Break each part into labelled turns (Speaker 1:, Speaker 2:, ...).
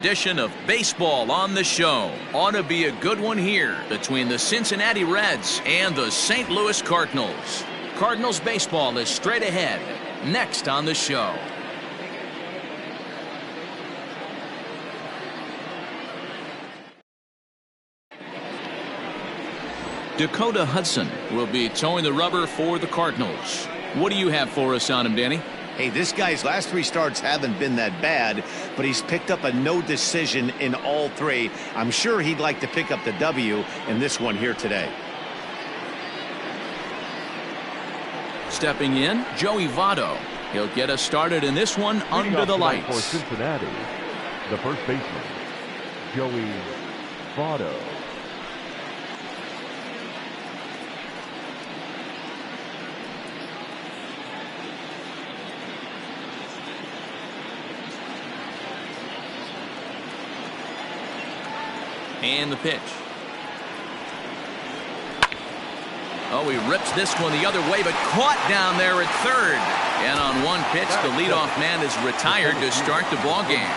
Speaker 1: Edition of baseball on the show. Ought to be a good one here between the Cincinnati Reds and the St. Louis Cardinals. Cardinals baseball is straight ahead. Next on the show. Dakota Hudson will be towing the rubber for the Cardinals. What do you have for us on him, Danny?
Speaker 2: Hey, this guy's last 3 starts haven't been that bad, but he's picked up a no decision in all 3. I'm sure he'd like to pick up the W in this one here today.
Speaker 1: Stepping in, Joey Votto. He'll get us started in this one under the lights.
Speaker 3: For Cincinnati, the first baseman, Joey Votto.
Speaker 1: And the pitch. Oh, he rips this one the other way, but caught down there at third. And on one pitch, the leadoff man is retired to start the ball game.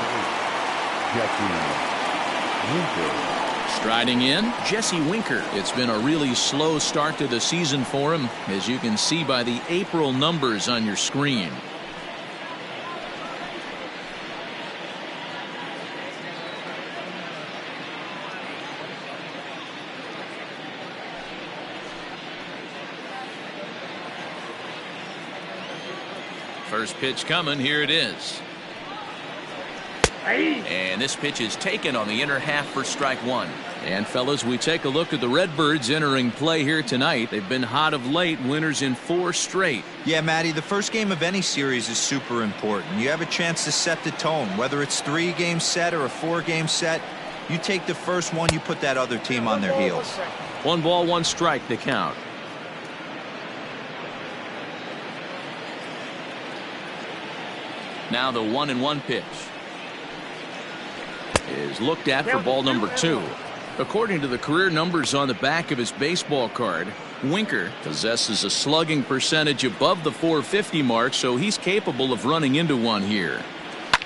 Speaker 1: Striding in, Jesse Winker. It's been a really slow start to the season for him, as you can see by the April numbers on your screen. First pitch coming. Here it is. And this pitch is taken on the inner half for strike 1. And fellas, we take a look at the Redbirds entering play here tonight. They've been hot of late, winners in 4 straight.
Speaker 4: Yeah, Matty, the first game of any series is super important. You have a chance to set the tone, whether it's 3-game set or a 4-game set. You take the first one, you put that other team on their heels.
Speaker 1: 1 ball, 1 strike to count. Now the 1-1 pitch is looked at for ball number 2. According to the career numbers on the back of his baseball card, Winker possesses a slugging percentage above the .450 mark, so he's capable of running into one here.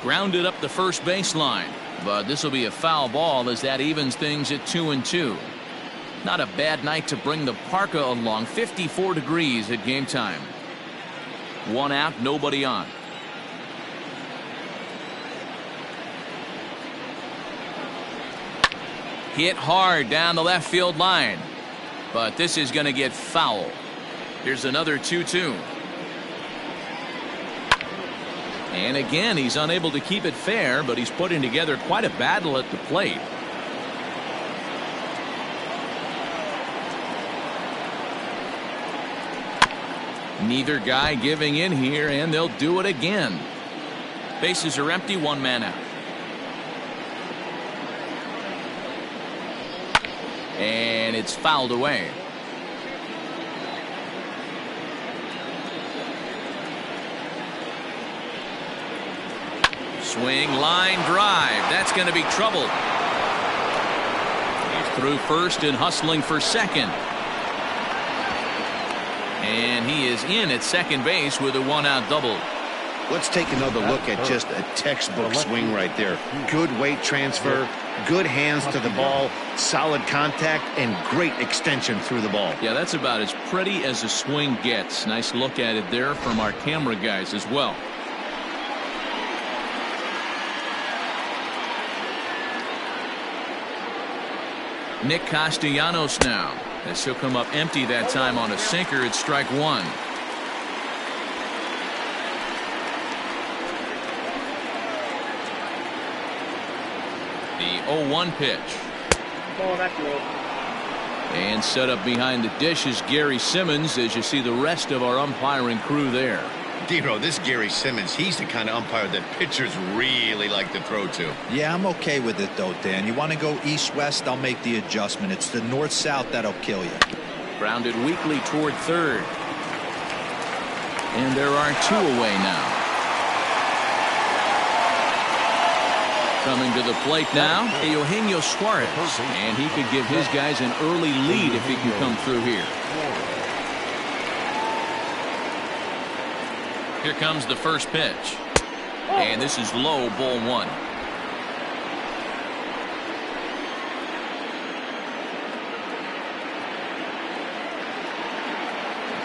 Speaker 1: Grounded up the first baseline, but this will be a foul ball as that evens things at 2-2. Not a bad night to bring the parka along. 54 degrees at game time. 1 out, nobody on. Hit hard down the left field line, but this is going to get foul. Here's another 2-2. And again, he's unable to keep it fair, but he's putting together quite a battle at the plate. Neither guy giving in here, and they'll do it again. Bases are empty, 1 man out. And it's fouled away. Swing, line drive. That's going to be trouble. He's through first and hustling for second. And he is in at second base with a 1-out double.
Speaker 2: Let's take another look at just a textbook swing right there. Good weight transfer, good hands to the ball, solid contact, and great extension through the ball.
Speaker 1: Yeah, that's about as pretty as a swing gets. Nice look at it there from our camera guys as well. Nick Castellanos now, as he'll come up empty that time on a sinker at strike 1. The 0-1 pitch. And set up behind the dish is Gary Simmons, as you see the rest of our umpiring crew there.
Speaker 2: Dino, this Gary Simmons, he's the kind of umpire that pitchers really like to throw to.
Speaker 4: Yeah, I'm okay with it, though, Dan. You want to go east-west, I'll make the adjustment. It's the north-south that'll kill you.
Speaker 1: Grounded weakly toward third. And there are 2 away now. Coming to the plate now, Eugenio Suarez. And he could give his guys an early lead if he can come through here. Here comes the first pitch. And this is low, ball 1.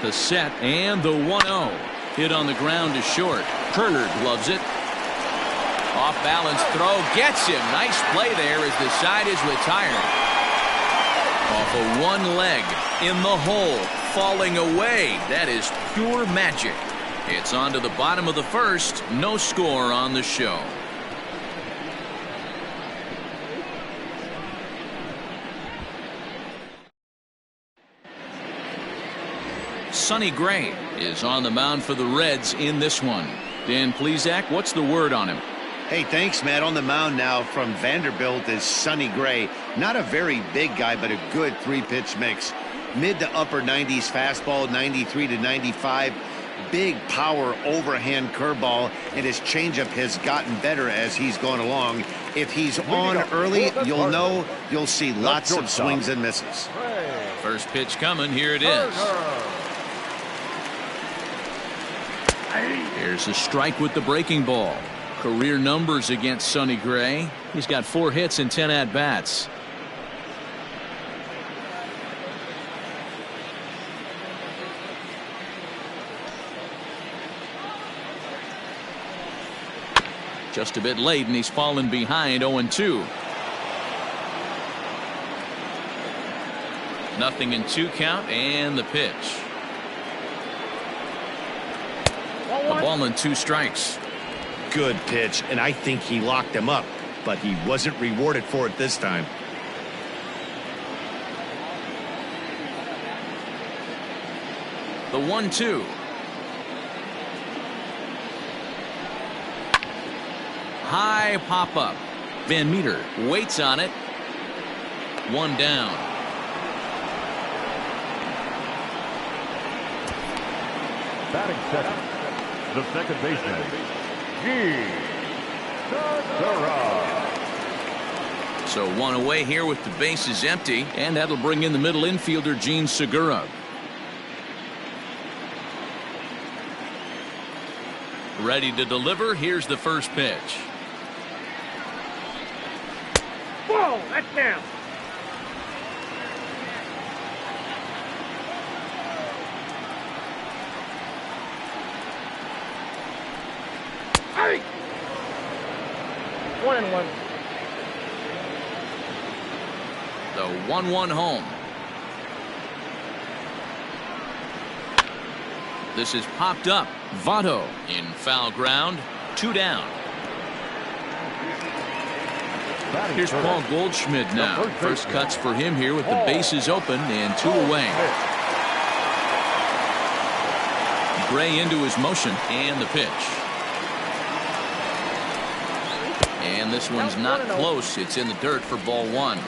Speaker 1: The set and the 1-0. Hit on the ground to short. Turner gloves it. Off balance throw gets him. Nice play there as the side is retired. Off of one leg in the hole. Falling away. That is pure magic. It's on to the bottom of the first. No score on the show. Sonny Gray is on the mound for the Reds in this one. Dan Plesac, what's the word on him?
Speaker 2: Hey, thanks, Matt. On the mound now from Vanderbilt is Sonny Gray. Not a very big guy, but a good three-pitch mix. Mid to upper 90s fastball, 93 to 95. Big power overhand curveball, and his changeup has gotten better as he's gone along. If he's on early, you'll see lots of swings and misses.
Speaker 1: First pitch coming. Here it is. Here's a strike with the breaking ball. Career numbers against Sonny Gray. He's got 4 hits and 10 at-bats. Just a bit late, and he's fallen behind 0-2. 0-2 count, and the pitch. A ball and 2 strikes.
Speaker 2: Good pitch, and I think he locked him up, but he wasn't rewarded for it this time.
Speaker 1: The 1-2. High pop up. Van Meter waits on it. 1 down.
Speaker 3: Batting second, the second baseman,
Speaker 1: So 1 away here with the bases empty, and that'll bring in the middle infielder Gene Segura. Ready to deliver. Here's the first pitch.
Speaker 5: Whoa, that's down. Hey! 1-1.
Speaker 1: The 1-1 home. This is popped up. Votto in foul ground. 2 down. Here's Paul Goldschmidt now. First cuts for him here with the bases open and 2 away. Gray into his motion and the pitch. And this one's not close. It's in the dirt for ball 1.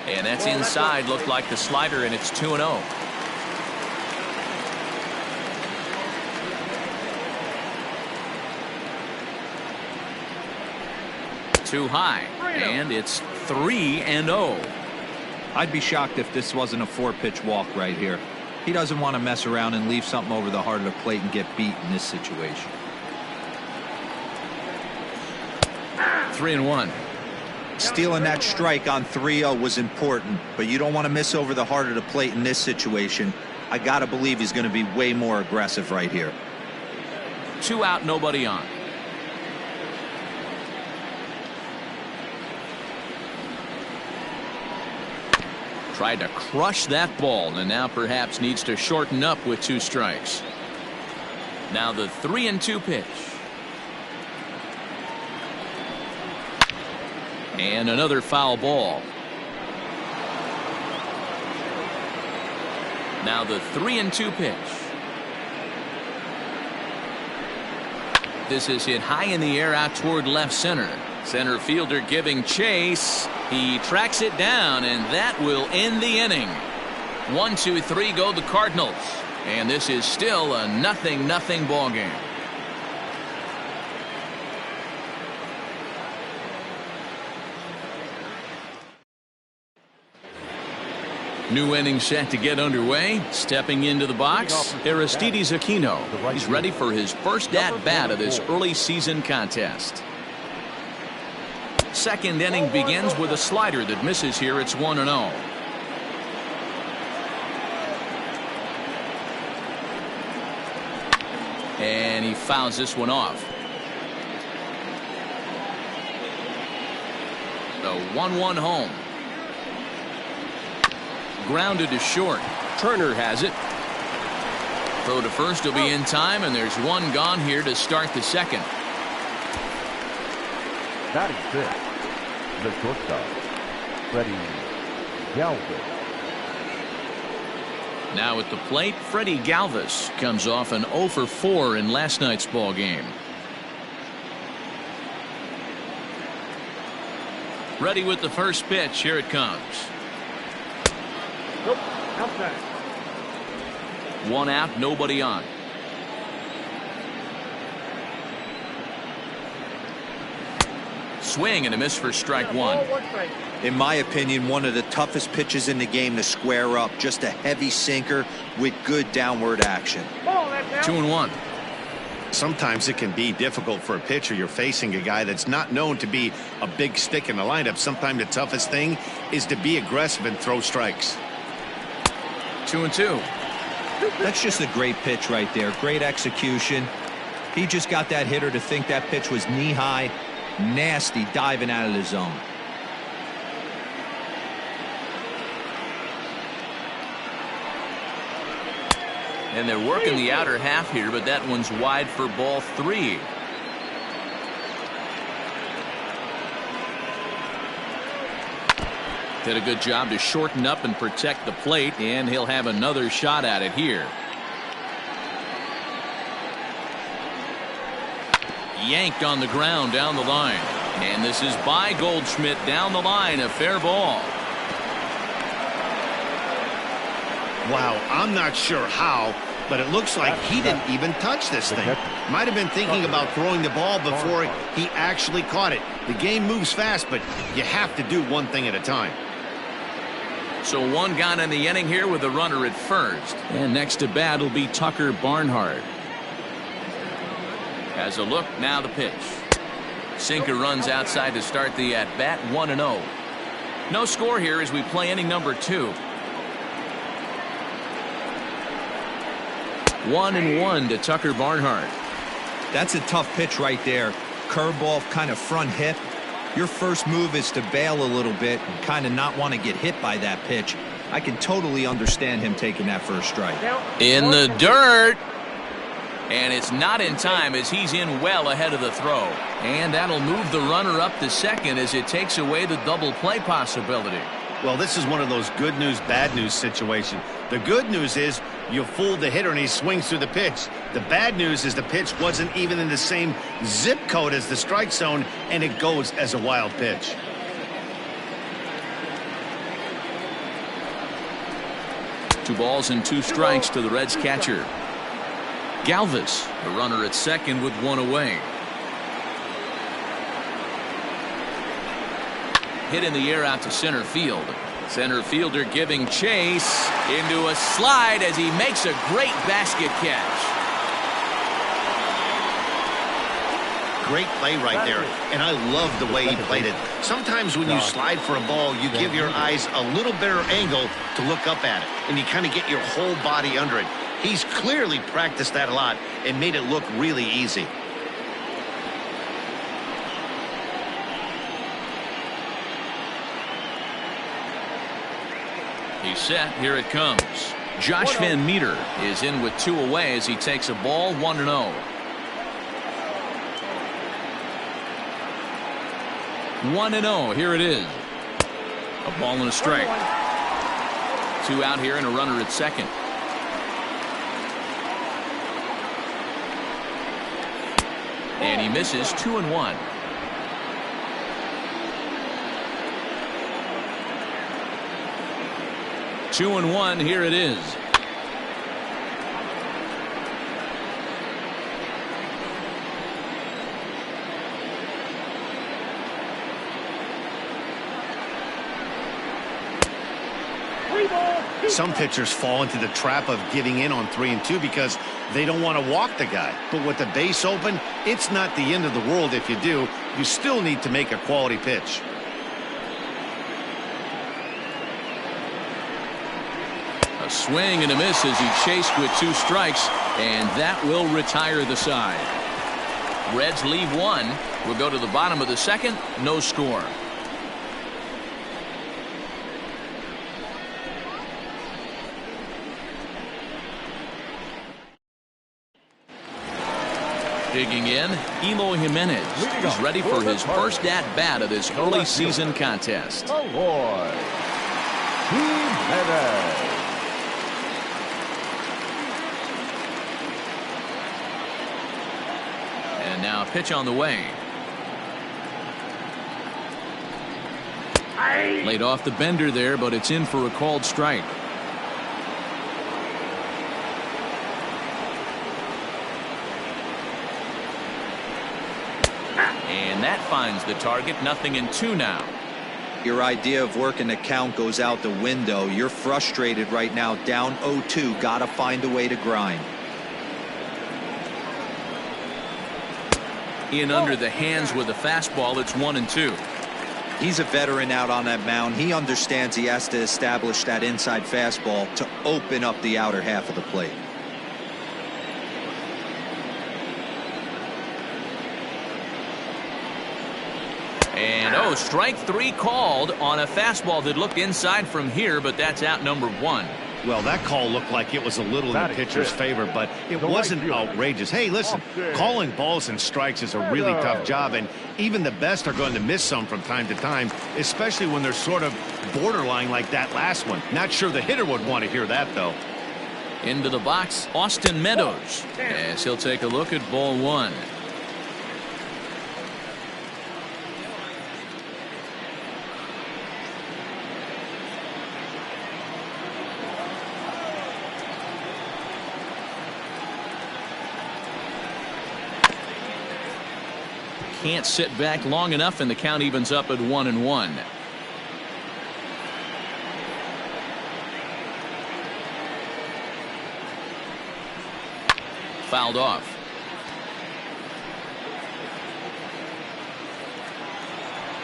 Speaker 1: And that's inside. Looked like the slider, and it's 2-0. Too high, and it's 3-0.
Speaker 4: I'd be shocked if this wasn't a 4-pitch walk right here. He doesn't want to mess around and leave something over the heart of the plate and get beat in this situation.
Speaker 1: 3-1.
Speaker 4: Stealing that strike on 3-0 was important, but you don't want to miss over the heart of the plate in this situation. I got to believe he's going to be way more aggressive right here.
Speaker 1: 2 out, nobody on. Tried to crush that ball, and now perhaps needs to shorten up with 2 strikes. Now the 3-2 pitch. And another foul ball. Now the 3-2 pitch. This is hit high in the air out toward left center. Center fielder giving chase. He tracks it down, and that will end the inning. 1, 2, 3 go the Cardinals. And this is still a 0-0 ball game. New inning set to get underway. Stepping into the box, Aristides Aquino. He's ready for his first at-bat of this early season contest. Second inning begins with a slider that misses here. It's 1-0. And he fouls this one off. The 1-1 home. Grounded to short. Turner has it. Throw to first will be in time, and there's one gone here to start the second.
Speaker 3: Batting fifth, the shortstop, Freddie Galvis.
Speaker 1: Now at the plate, Freddie Galvis comes off an 0 for 4 in last night's ball game. Ready with the first pitch. Here it comes.
Speaker 5: Nope. Outside.
Speaker 1: One out, nobody on. Swing and a miss for strike one.
Speaker 4: In my opinion, one of the toughest pitches in the game to square up. Just a heavy sinker with good downward action.
Speaker 1: 2-1.
Speaker 2: Sometimes it can be difficult for a pitcher. You're facing a guy that's not known to be a big stick in the lineup. Sometimes the toughest thing is to be aggressive and throw strikes.
Speaker 1: 2-2.
Speaker 4: That's just a great pitch right there. Great execution. He just got that hitter to think that pitch was knee-high. Nasty diving out of the zone.
Speaker 1: And they're working the outer half here, but that one's wide for ball 3. Did a good job to shorten up and protect the plate, and he'll have another shot at it here. Yanked on the ground down the line. And this is by Goldschmidt down the line. A fair ball.
Speaker 2: Wow, I'm not sure how, but it looks like he didn't even touch this thing. Might have been thinking about throwing the ball before he actually caught it. The game moves fast, but you have to do one thing at a time.
Speaker 1: So one gone in the inning here with a runner at first. And next to bat will be Tucker Barnhart. Has a look, now the pitch. Sinker runs outside to start the at-bat. 1-0. No score here as we play inning number 2. 1-1 to Tucker Barnhart.
Speaker 4: That's a tough pitch right there. Curveball, kind of front hip. Your first move is to bail a little bit and kind of not want to get hit by that pitch. I can totally understand him taking that first strike.
Speaker 1: In the dirt. And it's not in time as he's in well ahead of the throw. And that'll move the runner up to second as it takes away the double play possibility.
Speaker 2: Well, this is one of those good news, bad news situations. The good news is you fooled the hitter and he swings through the pitch. The bad news is the pitch wasn't even in the same zip code as the strike zone, and it goes as a wild pitch.
Speaker 1: Two balls and two strikes to the Reds catcher. Galvis, the runner at second with one away. Hit in the air out to center field. Center fielder giving chase into a slide as he makes a great basket catch.
Speaker 2: Great play right there, and I love the way he played it. Sometimes when you slide for a ball, you give your eyes a little better angle to look up at it, and you kind of get your whole body under it. He's clearly practiced that a lot and made it look really easy.
Speaker 1: He's set. Here it comes. Josh Van Meter is in with two away as he takes a ball. 1-0. 1-0. Here it is. A ball and a strike. Two out here and a runner at second. And he misses. 2-1. Two and one. Here it is.
Speaker 2: Some pitchers fall into the trap of giving in on 3 and 2 because they don't want to walk the guy. But with the base open, it's not the end of the world if you do. you still need to make a quality pitch.
Speaker 1: A swing and a miss as he chased with 2 strikes, and that will retire the side. Reds leave 1. We'll go to the bottom of the 2nd. No score. Digging in, Eloy Jimenez. He's ready for his first at-bat of this early season contest.
Speaker 3: Eloy Jimenez.
Speaker 1: And now a pitch on the way. Laid off the bender there, but it's in for a called strike. And that finds the target. 0-2 now.
Speaker 4: Your idea of working the count goes out the window. You're frustrated right now, down 0-2. Gotta find a way to grind.
Speaker 1: In under the hands with a fastball. It's 1-2.
Speaker 4: He's a veteran out on that mound. He understands he has to establish that inside fastball to open up the outer half of the plate.
Speaker 1: And strike 3 called on a fastball that looked inside from here, but that's out number 1.
Speaker 2: Well, that call looked like it was a little in the pitcher's favor, but it wasn't outrageous. Hey, listen, calling balls and strikes is a really tough job, and even the best are going to miss some from time to time, especially when they're sort of borderline like that last one. Not sure the hitter would want to hear that, though.
Speaker 1: Into the box, Austin Meadows, as he'll take a look at ball 1. Can't sit back long enough, and the count evens up at 1-1. Fouled off.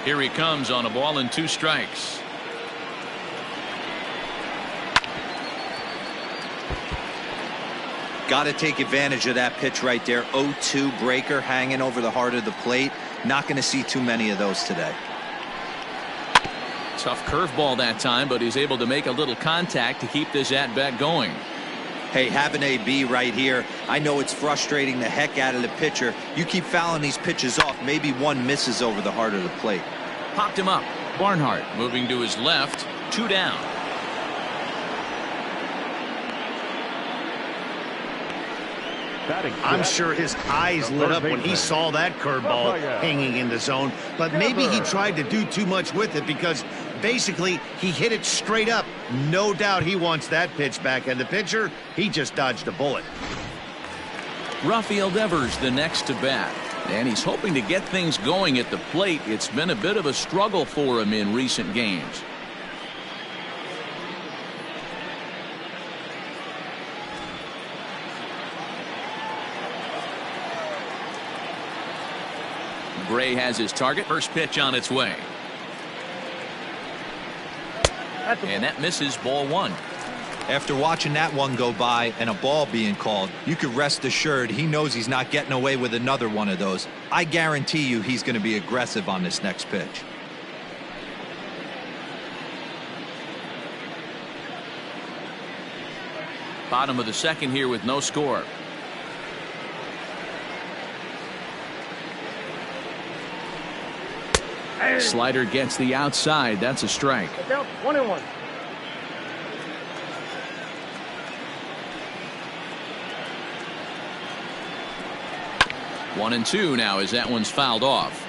Speaker 1: Here he comes on a ball and 2 strikes.
Speaker 4: Got to take advantage of that pitch right there. 0-2 breaker hanging over the heart of the plate. Not going to see too many of those today.
Speaker 1: Tough curveball that time, but he's able to make a little contact to keep this at-bat going.
Speaker 4: Hey, have an AB right here. I know it's frustrating the heck out of the pitcher. You keep fouling these pitches off. Maybe one misses over the heart of the plate.
Speaker 1: Popped him up. Barnhart moving to his left. 2 down.
Speaker 2: I'm sure his eyes lit up when he saw that curveball hanging in the zone, but maybe he tried to do too much with it because basically he hit it straight up. No doubt he wants that pitch back, and the pitcher, he just dodged a bullet.
Speaker 1: Rafael Devers the next to bat, and he's hoping to get things going at the plate. It's been a bit of a struggle for him in recent games. Gray has his target. First pitch on its way. And that misses ball 1.
Speaker 4: After watching that one go by and a ball being called, you could rest assured he knows he's not getting away with another one of those. I guarantee you he's going to be aggressive on this next pitch.
Speaker 1: Bottom of the 2nd here with no score. Slider gets the outside. That's a strike.
Speaker 5: 1-1.
Speaker 1: One and 2 now as that one's fouled off.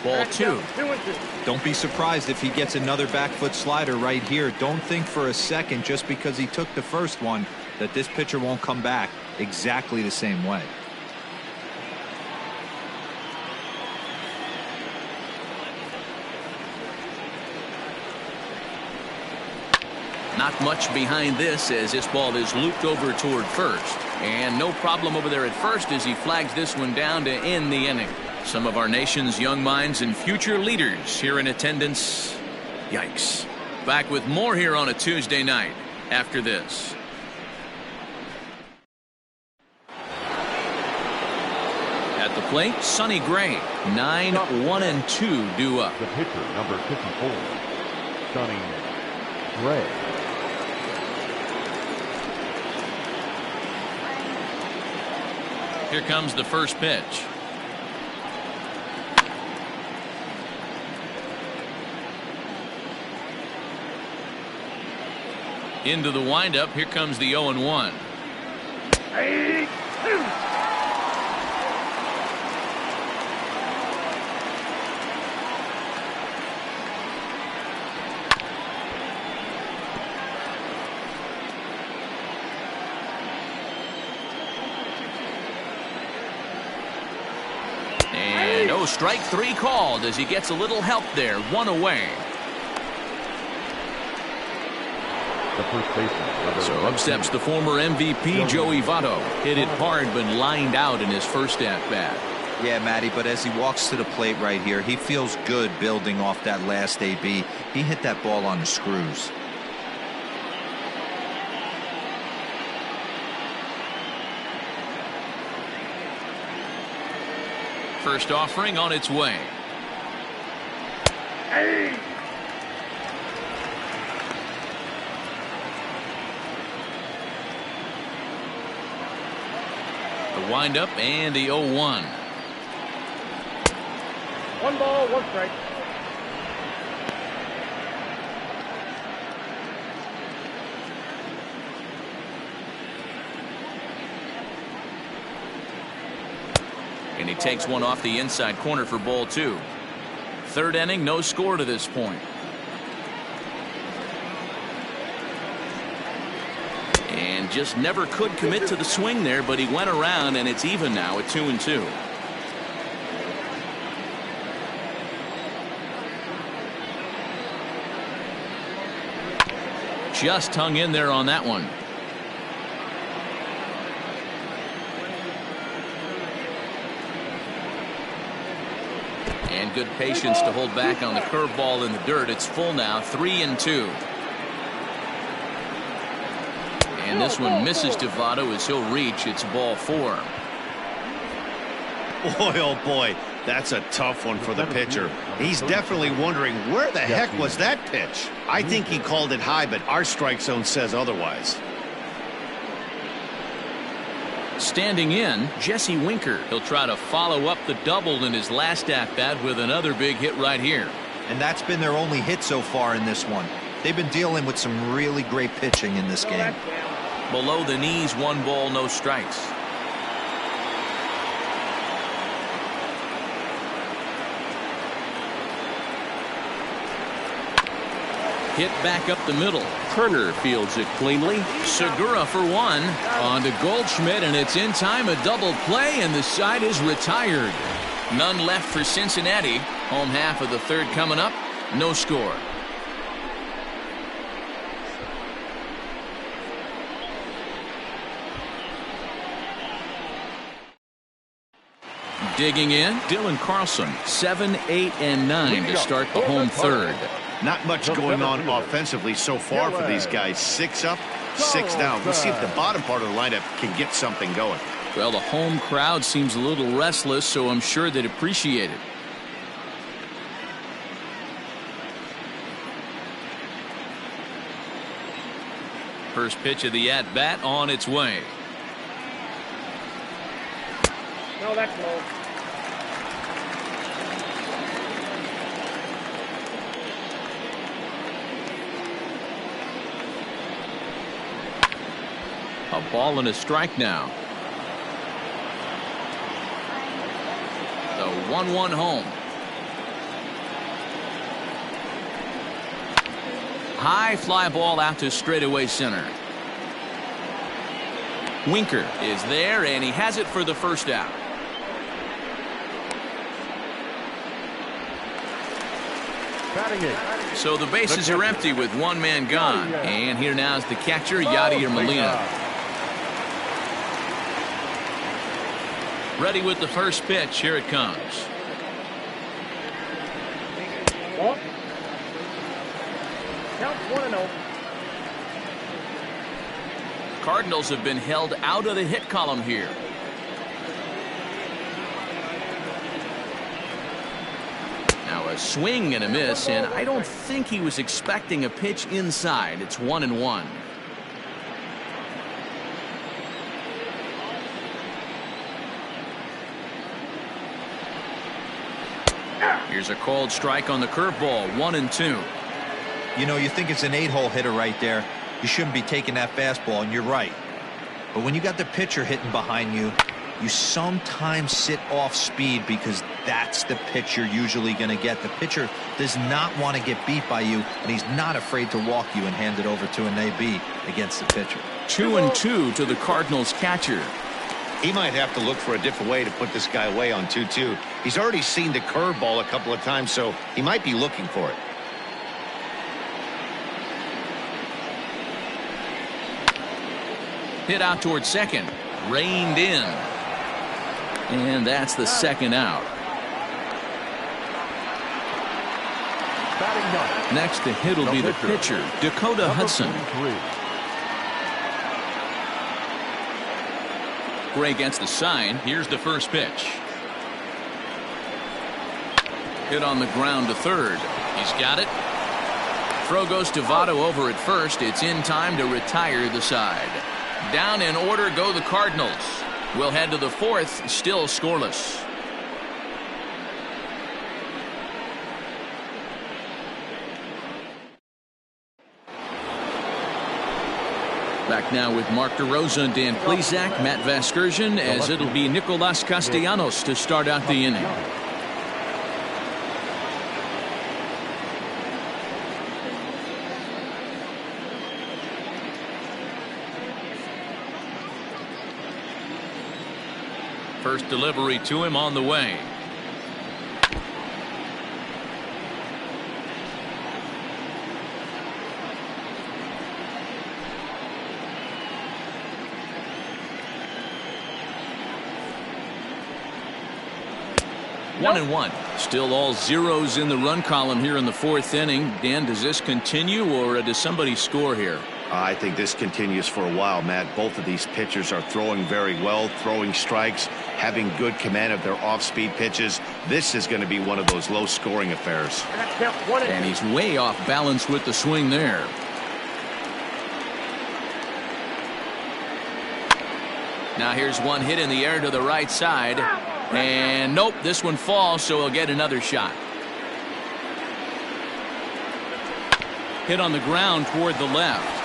Speaker 1: Ball 2.
Speaker 4: Don't be surprised if he gets another back foot slider right here. Don't think for a second just because he took the first one that this pitcher won't come back exactly the same way.
Speaker 1: Not much behind this as this ball is looped over toward first. And no problem over there at first as he flags this one down to end the inning. Some of our nation's young minds and future leaders here in attendance. Yikes. Back with more here on a Tuesday night after this. At the plate, Sonny Gray. 9-1-2 due up.
Speaker 3: The pitcher, number 54, Sonny Gray.
Speaker 1: Here comes the first pitch. Into the windup. Here comes the 0-1.
Speaker 5: Hey,
Speaker 1: And strike 3 called as he gets a little help there. 1 away.
Speaker 3: The first baseman.
Speaker 1: So up steps the former MVP Joey Votto. Hit it hard but lined out in his first at bat.
Speaker 4: Yeah, Matty, but as he walks to the plate right here, he feels good building off that last AB. He hit that ball on the screws.
Speaker 1: First offering on its way.
Speaker 5: hey.
Speaker 1: The windup and the 0-1.
Speaker 5: 1 ball, 1 strike.
Speaker 1: And he takes one off the inside corner for ball 2. Third inning, no score to this point. And just never could commit to the swing there, but he went around and it's even now at 2-2. Just hung in there on that one. And good patience to hold back on the curveball in the dirt. It's full now, 3-2. And this one misses to Votto as he'll reach. It's ball 4.
Speaker 2: Boy, oh boy, that's a tough one for the pitcher. He's definitely wondering where the heck was that pitch. I think he called it high, but our strike zone says otherwise.
Speaker 1: Standing in, Jesse Winker. He'll try to follow up the double in his last at-bat with another big hit right here.
Speaker 4: And that's been their only hit so far in this one. They've been dealing with some really great pitching in this game.
Speaker 1: Below the knees, 1 ball, no strikes. Hit back up the middle. Turner fields it cleanly. Segura for 1. On to Goldschmidt, and it's in time. A double play, and the side is retired. None left for Cincinnati. Home half of the third coming up. No score. Digging in, Dylan Carlson. 7, 8, and 9 to start the home third.
Speaker 2: Not much going on offensively so far for these guys. 6 up, 6 down. We'll see if the bottom part of the lineup can get something going.
Speaker 1: Well, the home crowd seems a little restless, so I'm sure they'd appreciate it. First pitch of the at-bat on its way.
Speaker 5: No, that's low.
Speaker 1: A ball and a strike now. The 1-1 home. High fly ball out to straightaway center. Winker is there, and he has it for the first out.
Speaker 3: Batting eighth.
Speaker 1: So the bases are empty with one man gone. And here now is the catcher, Yadier Molina. Ready with the first pitch. Here it comes.
Speaker 5: Ball. Count 1-0.
Speaker 1: Cardinals have been held out of the hit column here. Now a swing and a miss, and I don't think he was expecting a pitch inside. It's 1-1. Here's a called strike on the curveball. 1-2.
Speaker 4: You know, you think it's an 8-hole hitter right there. You shouldn't be taking that fastball, and you're right. But when you got the pitcher hitting behind you, you sometimes sit off speed because that's the pitch you're usually going to get. The pitcher does not want to get beat by you, and he's not afraid to walk you and hand it over to an AB against the pitcher.
Speaker 1: 2-2 to the Cardinals catcher.
Speaker 2: He might have to look for a different way to put this guy away on 2-2. He's already seen the curveball a couple of times, so he might be looking for it.
Speaker 1: Hit out towards second. Reined in. And that's the second out.
Speaker 3: Batting ninth.
Speaker 1: Next to hit will be the pitcher, Dakota Hudson. Gray against the sign. Here's the first pitch. Hit on the ground to third. He's got it. Throw goes to Votto over at first. It's in time to retire the side. Down in order go the Cardinals. We'll head to the fourth, still scoreless. Back now with Mark DeRosa, Dan Plesac, Matt Vasgersian, as it'll be Nicolas Castellanos to start out the inning. First delivery to him on the way. One and one. Still all zeros in the run column here in the fourth inning. Dan, does this continue, or does somebody score here?
Speaker 2: I think this continues for a while, Matt. Both of these pitchers are throwing very well, throwing strikes, having good command of their off-speed pitches. This is going to be one of those low-scoring affairs.
Speaker 1: And he's way off balance with the swing there. Now here's one hit in the air to the right side. And nope, this one falls, so he'll get another shot. Hit on the ground toward the left.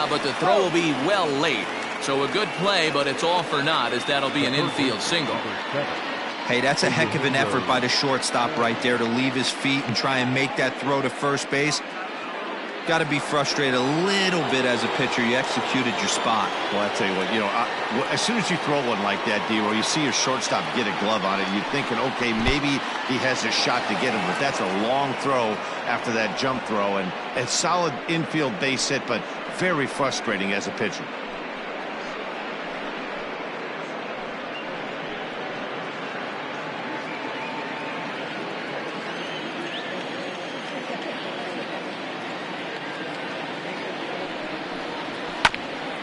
Speaker 1: But the throw will be well late. So a good play, but it's all for naught, as that'll be an infield single.
Speaker 4: Hey, that's a heck of an effort by the shortstop right there to leave his feet and try and make that throw to first base. Got to be frustrated a little bit as a pitcher. You executed your spot.
Speaker 2: Well, I tell you what, as soon as you throw one like that, D-Roy, you see your shortstop get a glove on it, you're thinking, okay, maybe he has a shot to get him, but that's a long throw after that jump throw, and a solid infield base hit, but very frustrating as a pitcher.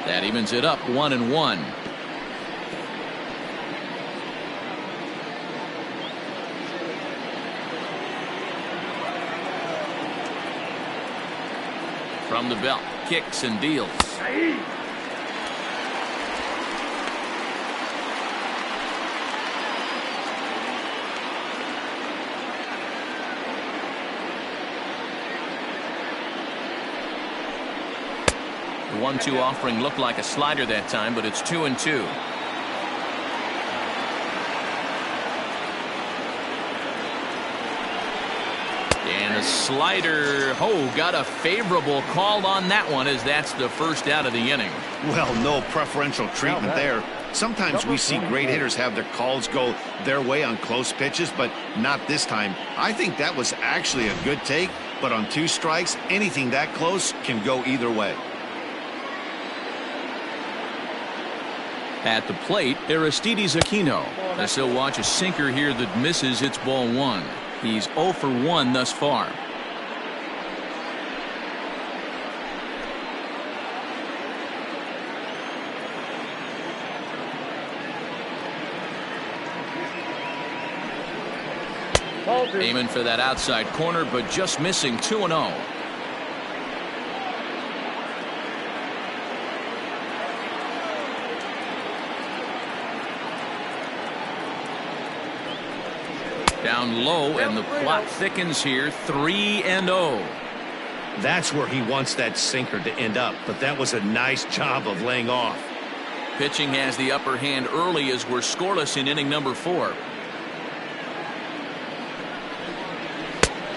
Speaker 1: That evens it up 1-1. From the belt, kicks and deals. The 1-2 offering looked like a slider that time, but it's 2-2. And a slider. Oh, got a favorable call on that one, as that's the first out of the inning.
Speaker 2: Well, no preferential treatment there. Sometimes we see great hitters have their calls go their way on close pitches, but not this time. I think that was actually a good take, but on 2 strikes, anything that close can go either way.
Speaker 1: At the plate, Aristides Aquino. As he'll watch a sinker here that misses. It's ball 1. He's 0 for 1 thus far. Aiming for that outside corner, but just missing. 2-0. Down low, and the plot thickens here. 3-0.
Speaker 2: That's where he wants that sinker to end up, but that was a nice job of laying off.
Speaker 1: Pitching has the upper hand early as we're scoreless in inning number 4.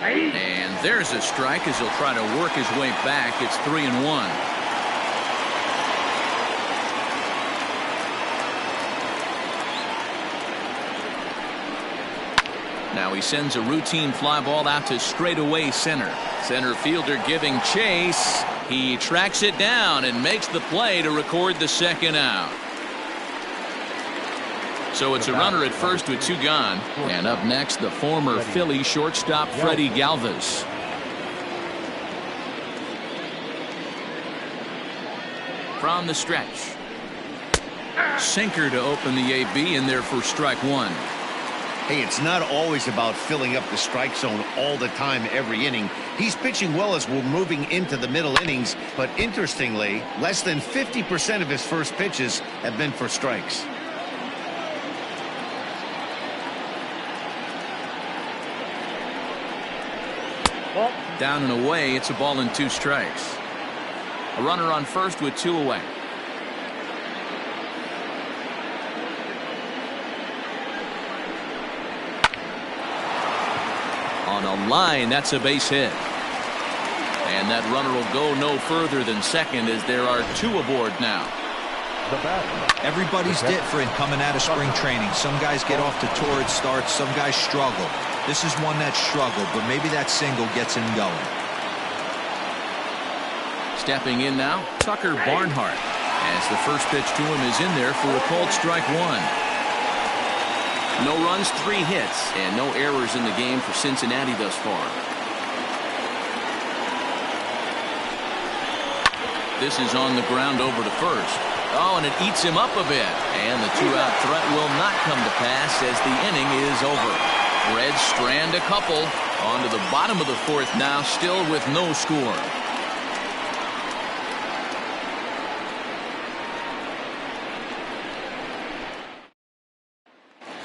Speaker 1: And there's a strike as he'll try to work his way back. It's 3-1. Now he sends a routine fly ball out to straightaway center. Center fielder giving chase. He tracks it down and makes the play to record the second out. So it's a runner at first with 2 gone. And up next, the former Philly shortstop Freddie Galvis. From the stretch. Sinker to open the AB, in there for strike 1.
Speaker 2: Hey, it's not always about filling up the strike zone all the time every inning. He's pitching well as we're moving into the middle innings, but interestingly, less than 50% of his first pitches have been for strikes.
Speaker 1: Down and away. It's a ball and 2 strikes. A runner on first with 2 away. On a line, that's a base hit. And that runner will go no further than second as there are 2 aboard now.
Speaker 4: Everybody's different coming out of spring training. Some guys get off to torrid starts. Some guys struggle. This is one that struggled, but maybe that single gets him going.
Speaker 1: Stepping in now, Tucker Barnhart, as the first pitch to him is in there for a called strike 1. No runs, 3 hits, and no errors in the game for Cincinnati thus far. This is on the ground over to first. Oh, and it eats him up a bit. And the 2-out threat will not come to pass as the inning is over. Reds strand a couple. On to the bottom of the 4th now, still with no score.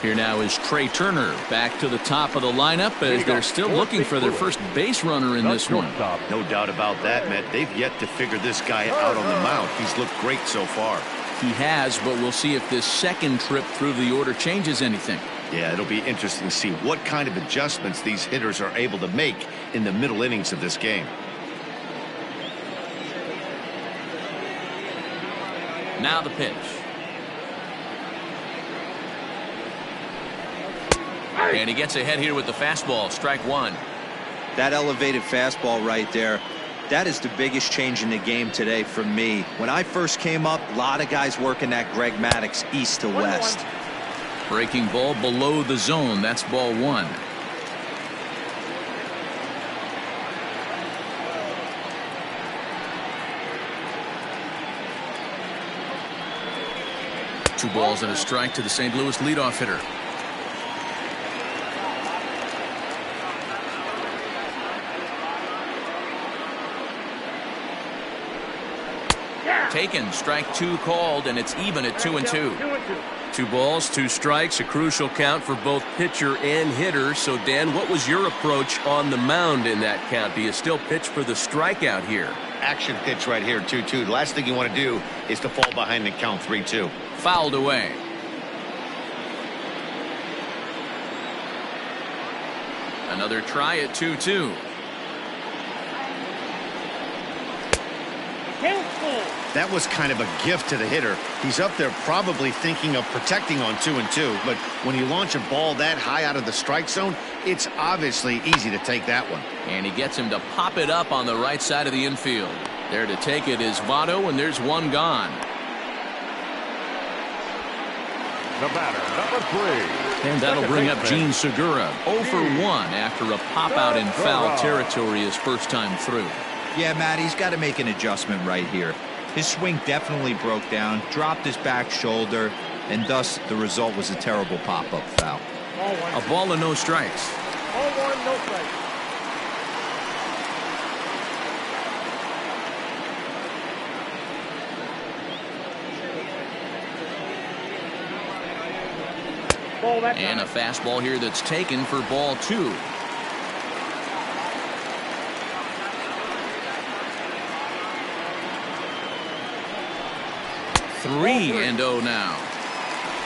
Speaker 1: Here now is Trey Turner back to the top of the lineup as they're still looking for their first base runner in this one.
Speaker 2: No doubt about that, Matt. They've yet to figure this guy out on the mound. He's looked great so far.
Speaker 1: He has, but we'll see if this second trip through the order changes anything.
Speaker 2: Yeah, it'll be interesting to see what kind of adjustments these hitters are able to make in the middle innings of this game.
Speaker 1: Now the pitch. And he gets ahead here with the fastball. Strike 1.
Speaker 4: That elevated fastball right there, that is the biggest change in the game today for me. When I first came up, a lot of guys working that Greg Maddux east to west.
Speaker 1: Breaking ball below the zone. That's ball 1. Two balls and a strike to the St. Louis leadoff hitter. Taken. Strike 2 called, and it's even at 2-2. 2 balls, 2 strikes, a crucial count for both pitcher and hitter. So, Dan, what was your approach on the mound in that count? Do you still pitch for the strikeout here?
Speaker 2: Action pitch right here, 2-2. The last thing you want to do is to fall behind the count 3-2.
Speaker 1: Fouled away. Another try at 2-2.
Speaker 5: Count full.
Speaker 2: That was kind of a gift to the hitter. He's up there probably thinking of protecting on 2-2, but when you launch a ball that high out of the strike zone, it's obviously easy to take that one.
Speaker 1: And he gets him to pop it up on the right side of the infield. There to take it is Votto, and there's one gone.
Speaker 3: The batter, number 3.
Speaker 1: And that'll bring up Gene Segura, 0 for 1 after a pop out in foul territory his first time through.
Speaker 4: Yeah, Matt, he's got to make an adjustment right here. His swing definitely broke down, dropped his back shoulder, and thus the result was a terrible pop-up foul.
Speaker 1: A ball and no strikes.
Speaker 5: 0-1, no strikes.
Speaker 1: And a fastball here that's taken for ball 2. Three and 0 now.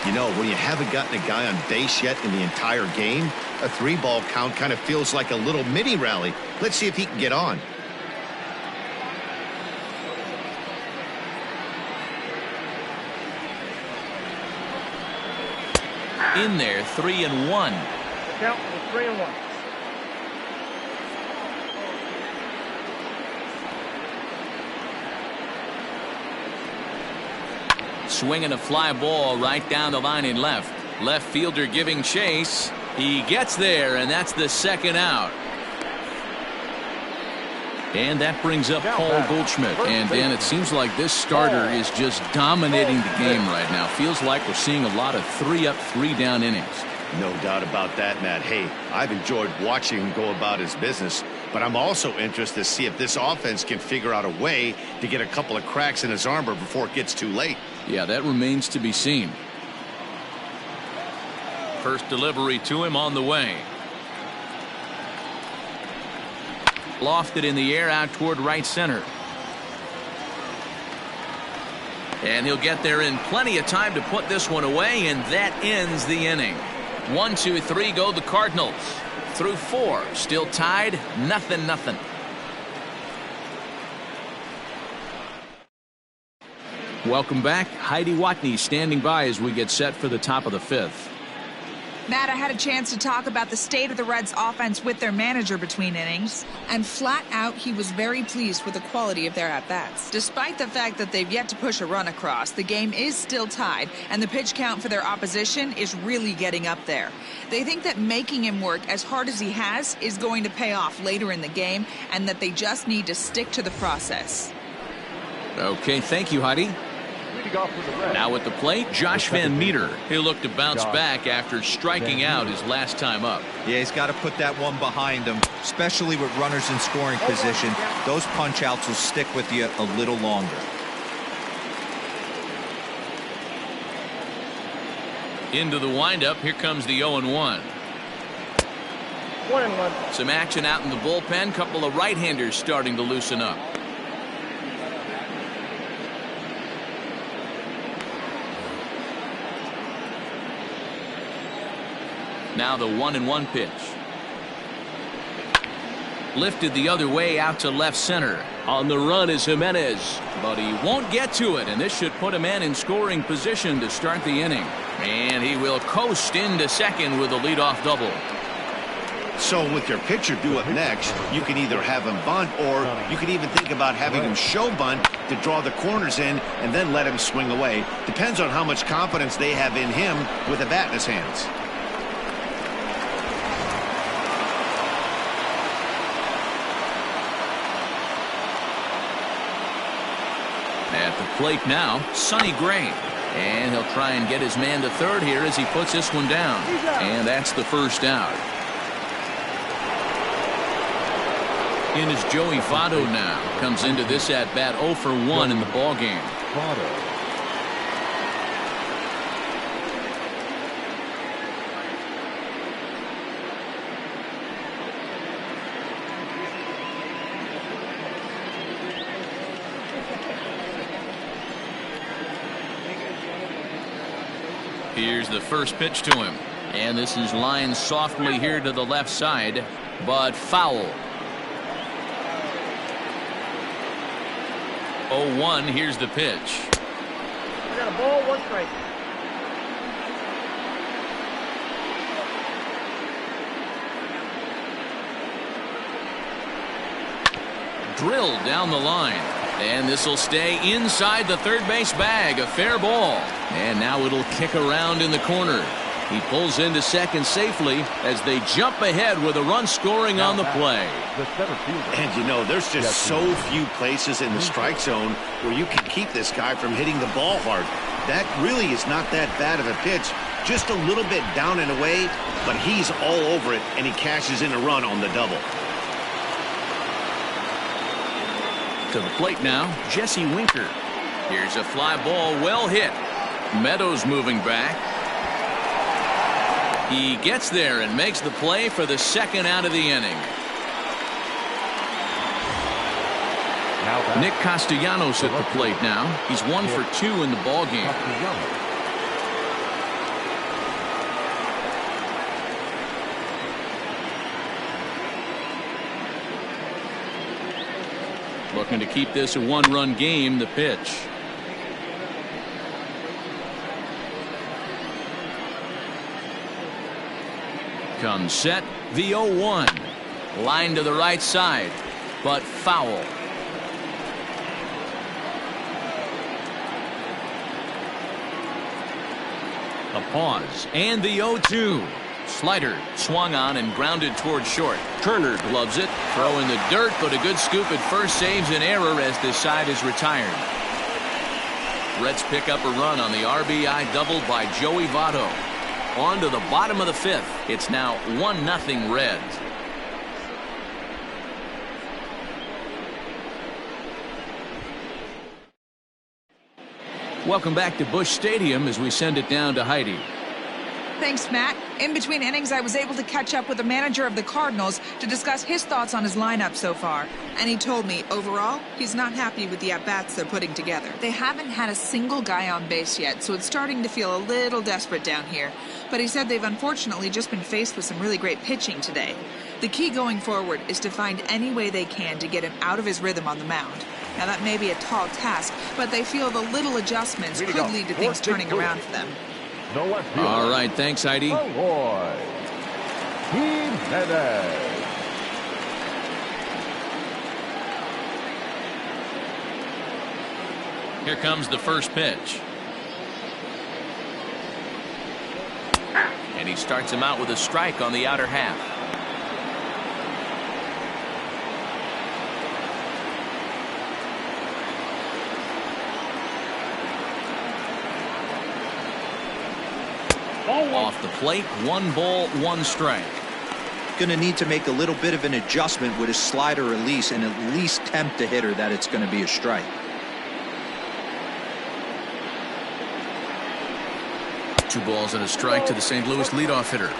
Speaker 2: You know, when you haven't gotten a guy on base yet in the entire game, a 3-ball count kind of feels like a little mini rally. Let's see if he can get on.
Speaker 1: In there, 3-1.
Speaker 5: Count was 3-1.
Speaker 1: Swinging a fly ball right down the line in left. Left fielder giving chase. He gets there, and that's the second out. And that brings up Paul Goldschmidt. And Dan, it seems like this starter is just dominating the game right now. Feels like we're seeing a lot of 3-up, 3-down innings.
Speaker 2: No doubt about that, Matt. Hey, I've enjoyed watching him go about his business, but I'm also interested to see if this offense can figure out a way to get a couple of cracks in his armor before it gets too late.
Speaker 1: Yeah, that remains to be seen. First delivery to him on the way. Lofted in the air out toward right center. And he'll get there in plenty of time to put this one away, and that ends the inning. 1, 2, 3 go the Cardinals. Through 4, still tied, 0-0. Welcome back. Heidi Watney standing by as we get set for the top of the 5th.
Speaker 6: Matt, I had a chance to talk about the state of the Reds offense with their manager between innings, and flat out he was very pleased with the quality of their at-bats. Despite the fact that they've yet to push a run across, the game is still tied, and the pitch count for their opposition is really getting up there. They think that making him work as hard as he has is going to pay off later in the game, and that they just need to stick to the process.
Speaker 1: Okay, thank you, Heidi. Now at the plate, Josh Van Meter. He'll look to bounce back after striking out his last time up.
Speaker 4: Yeah, he's got to put that one behind him, especially with runners in scoring position. Those punch-outs will stick with you a little longer.
Speaker 1: Into the windup, here comes the 0-1.
Speaker 5: 1-1.
Speaker 1: Some action out in the bullpen. Couple of right-handers starting to loosen up. Now the 1-1 pitch. Lifted the other way out to left center. On the run is Jimenez, but he won't get to it, and this should put a man in scoring position to start the inning. And he will coast into second with a leadoff double.
Speaker 2: So with your pitcher due up next, you can either have him bunt, or you can even think about having him show bunt to draw the corners in and then let him swing away. Depends on how much confidence they have in him with a bat in his hands.
Speaker 1: At the plate now, Sonny Gray. And he'll try and get his man to third here as he puts this one down. And that's the first out. In is Joey Votto now. Comes into this at-bat 0 for 1 in the ballgame. Here's the first pitch to him. And this is lined softly here to the left side, but foul. 0-1. Here's the pitch.
Speaker 5: I got a ball, 1 strike.
Speaker 1: Drilled down the line. And this will stay inside the third base bag. A fair ball. And now it'll kick around in the corner. He pulls into second safely as they jump ahead with a run scoring on the play.
Speaker 3: The center fielder.
Speaker 2: And you know, there's just so few places in the strike zone where you can keep this guy from hitting the ball hard. That really is not that bad of a pitch. Just a little bit down and away, but he's all over it, and he cashes in a run on the double.
Speaker 1: To the plate now, Jesse Winker. Here's a fly ball, well hit. Meadows moving back. He gets there and makes the play for the second out of the inning. Nick Castellanos at the plate now. He's 1 for 2 in the ball game. Looking to keep this a one-run game. The pitch. Comes set. The 0-1. Line to the right side, but foul. A pause and the 0-2. Slider swung on and grounded toward short. Turner gloves it. Throw in the dirt, but a good scoop at first saves an error as this side is retired. Reds pick up a run on the RBI double by Joey Votto. On to the bottom of the 5th. It's now 1-0 Reds. Welcome back to Busch Stadium as we send it down to Heidi.
Speaker 6: Thanks, Matt. In between innings, I was able to catch up with the manager of the Cardinals to discuss his thoughts on his lineup so far. And he told me, overall, he's not happy with the at-bats they're putting together. They haven't had a single guy on base yet, so it's starting to feel a little desperate down here. But he said they've unfortunately just been faced with some really great pitching today. The key going forward is to find any way they can to get him out of his rhythm on the mound. Now, that may be a tall task, but they feel the little adjustments could lead to things turning around for them.
Speaker 1: All right, thanks, Heidi. Here comes the first pitch. And he starts him out with a strike on the outer half. Off the plate, 1 ball, 1 strike.
Speaker 4: Going to need to make a little bit of an adjustment with his slider release and at least tempt the hitter that it's going to be a strike.
Speaker 1: Two balls and a strike to the St. Louis leadoff hitter.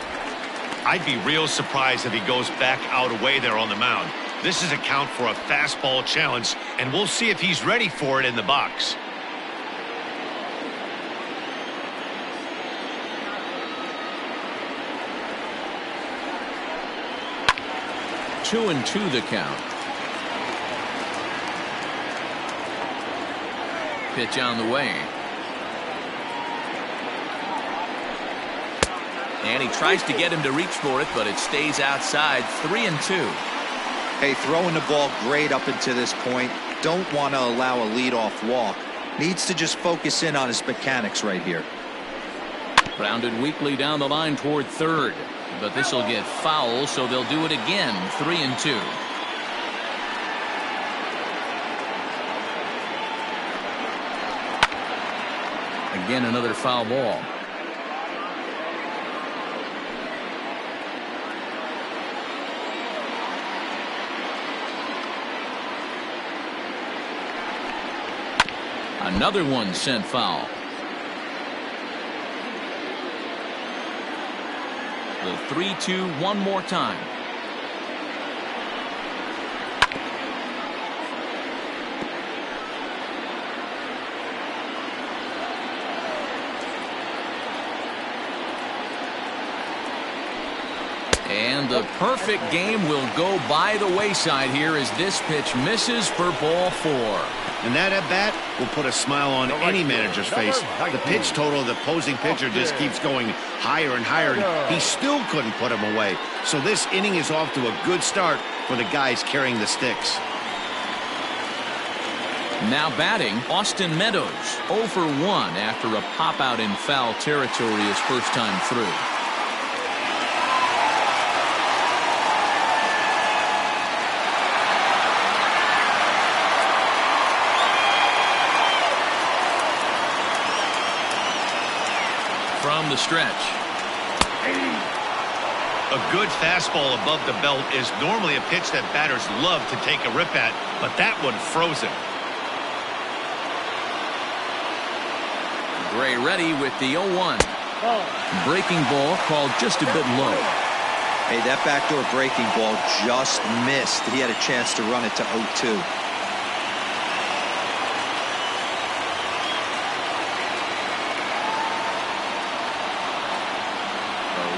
Speaker 2: I'd be real surprised if he goes back out away there on the mound. This is a count for a fastball challenge, and we'll see if he's ready for it in the box.
Speaker 1: 2-2 the count. Pitch on the way. And he tries to get him to reach for it, but it stays outside. 3-2.
Speaker 4: Hey, throwing the ball great up until this point. Don't want to allow a leadoff walk. Needs to just focus in on his mechanics right here.
Speaker 1: Grounded weakly down the line toward third. But this will get foul, so they'll do it again. 3-2. Again, another foul ball. Another one sent foul. The 3-2 one more time. And And the perfect game will go by the wayside here as this pitch misses for ball 4.
Speaker 2: And that at-bat will put a smile on any manager's face. The pitch total of the opposing pitcher just keeps going higher and higher, and he still couldn't put him away. So this inning is off to a good start for the guys carrying the sticks.
Speaker 1: Now batting, Austin Meadows, 0 for 1 after a pop-out in foul territory his first time through. From the stretch.
Speaker 2: A good fastball above the belt is normally a pitch that batters love to take a rip at, but that one froze him.
Speaker 1: Gray ready with the 0-1. Breaking ball called just a bit low.
Speaker 4: Hey, that backdoor breaking ball just missed. He had a chance to run it to 0-2.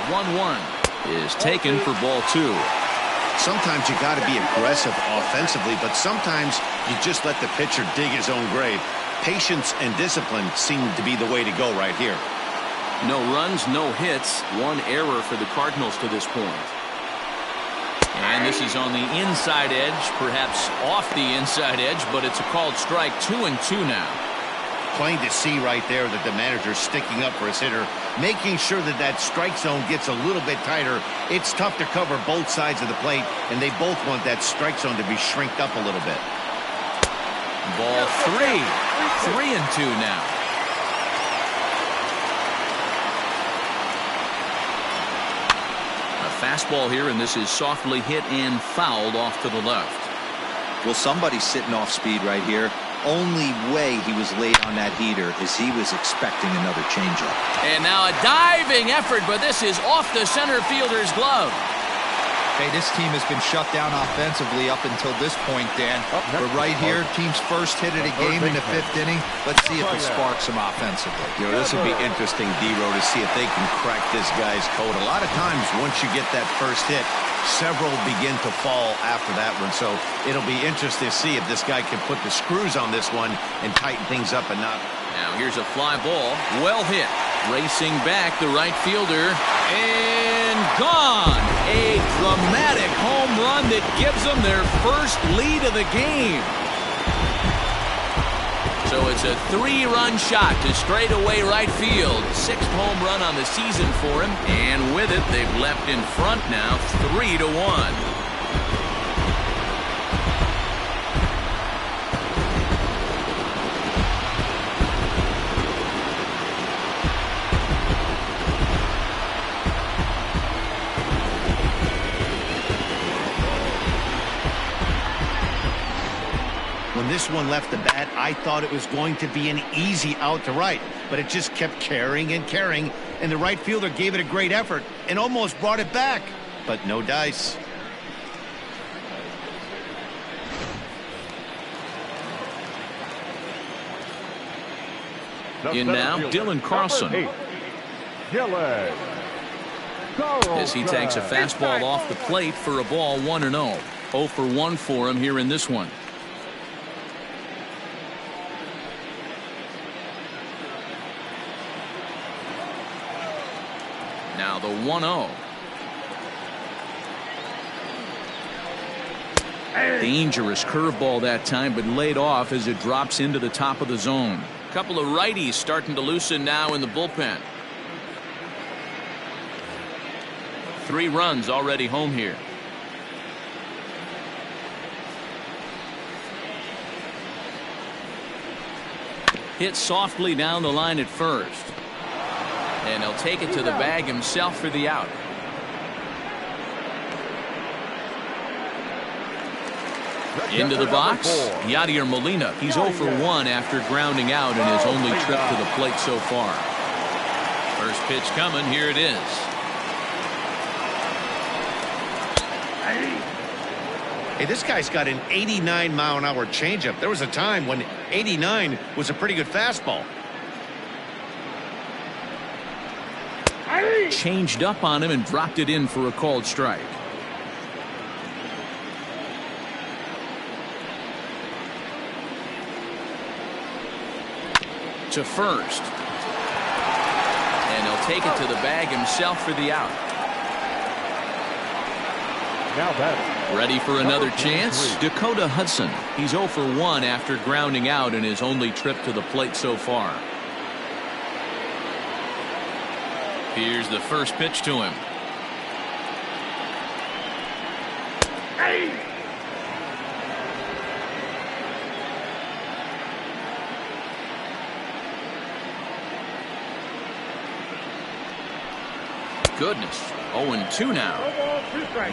Speaker 1: 1-1 is taken for ball 2.
Speaker 2: Sometimes you got to be aggressive offensively, but sometimes you just let the pitcher dig his own grave. Patience and discipline seem to be the way to go right here.
Speaker 1: No runs, no hits. One error for the Cardinals to this point. And this is on the inside edge, perhaps off the inside edge, but it's a called strike. 2-2 now.
Speaker 2: Plain to see right there that the manager's sticking up for his hitter, making sure that that strike zone gets a little bit tighter. It's tough to cover both sides of the plate, and they both want that strike zone to be shrinked up a little bit.
Speaker 1: Ball 3. 3-2 now. A fastball here, and this is softly hit and fouled off to the left.
Speaker 4: Well, somebody's sitting off speed right here. Only way he was late on that heater is he was expecting another changeup.
Speaker 1: And now a diving effort, but this is off the center fielder's glove.
Speaker 4: Hey, this team has been shut down offensively up until this point, Dan. But right here, team's first hit of the game in the 5th inning. Let's see if it sparks them offensively.
Speaker 2: You know, this will be interesting, D-Row, to see if they can crack this guy's code. A lot of times, once you get that first hit, several begin to fall after that one. So it'll be interesting to see if this guy can put the screws on this one and tighten things up a notch.
Speaker 1: Now here's a fly ball. Well hit. Racing back the right fielder. And gone. A dramatic home run that gives them their first lead of the game. So it's a 3-run shot to straightaway right field. 6th home run on the season for him. And with it, they've left in front now 3-1.
Speaker 2: When this one left the bat, I thought it was going to be an easy out to right, but it just kept carrying and carrying, and the right fielder gave it a great effort and almost brought it back, but no dice.
Speaker 1: In now, Dylan Carlson. As he takes a fastball off the plate for a ball 1-0. 0 for 1 for him here in this one. Now the 1-0. Dangerous curveball that time, but laid off as it drops into the top of the zone. A couple of righties starting to loosen now in the bullpen. 3 runs already home here. Hit softly down the line at first. And he'll take it to the bag himself for the out. Into the box, Yadier Molina. He's 0 for 1 after grounding out in his only trip to the plate so far. First pitch coming, here it is.
Speaker 2: Hey, this guy's got an 89-mile-an-hour changeup. There was a time when 89 was a pretty good fastball.
Speaker 1: changed up on him and dropped it in for a called strike. To first. And he'll take it to the bag himself for the out.
Speaker 3: Now batting.
Speaker 1: Ready for another chance? Dakota Hudson. He's 0 for 1 after grounding out in his only trip to the plate so far. Here's the first pitch to him. Goodness. 0-2 now.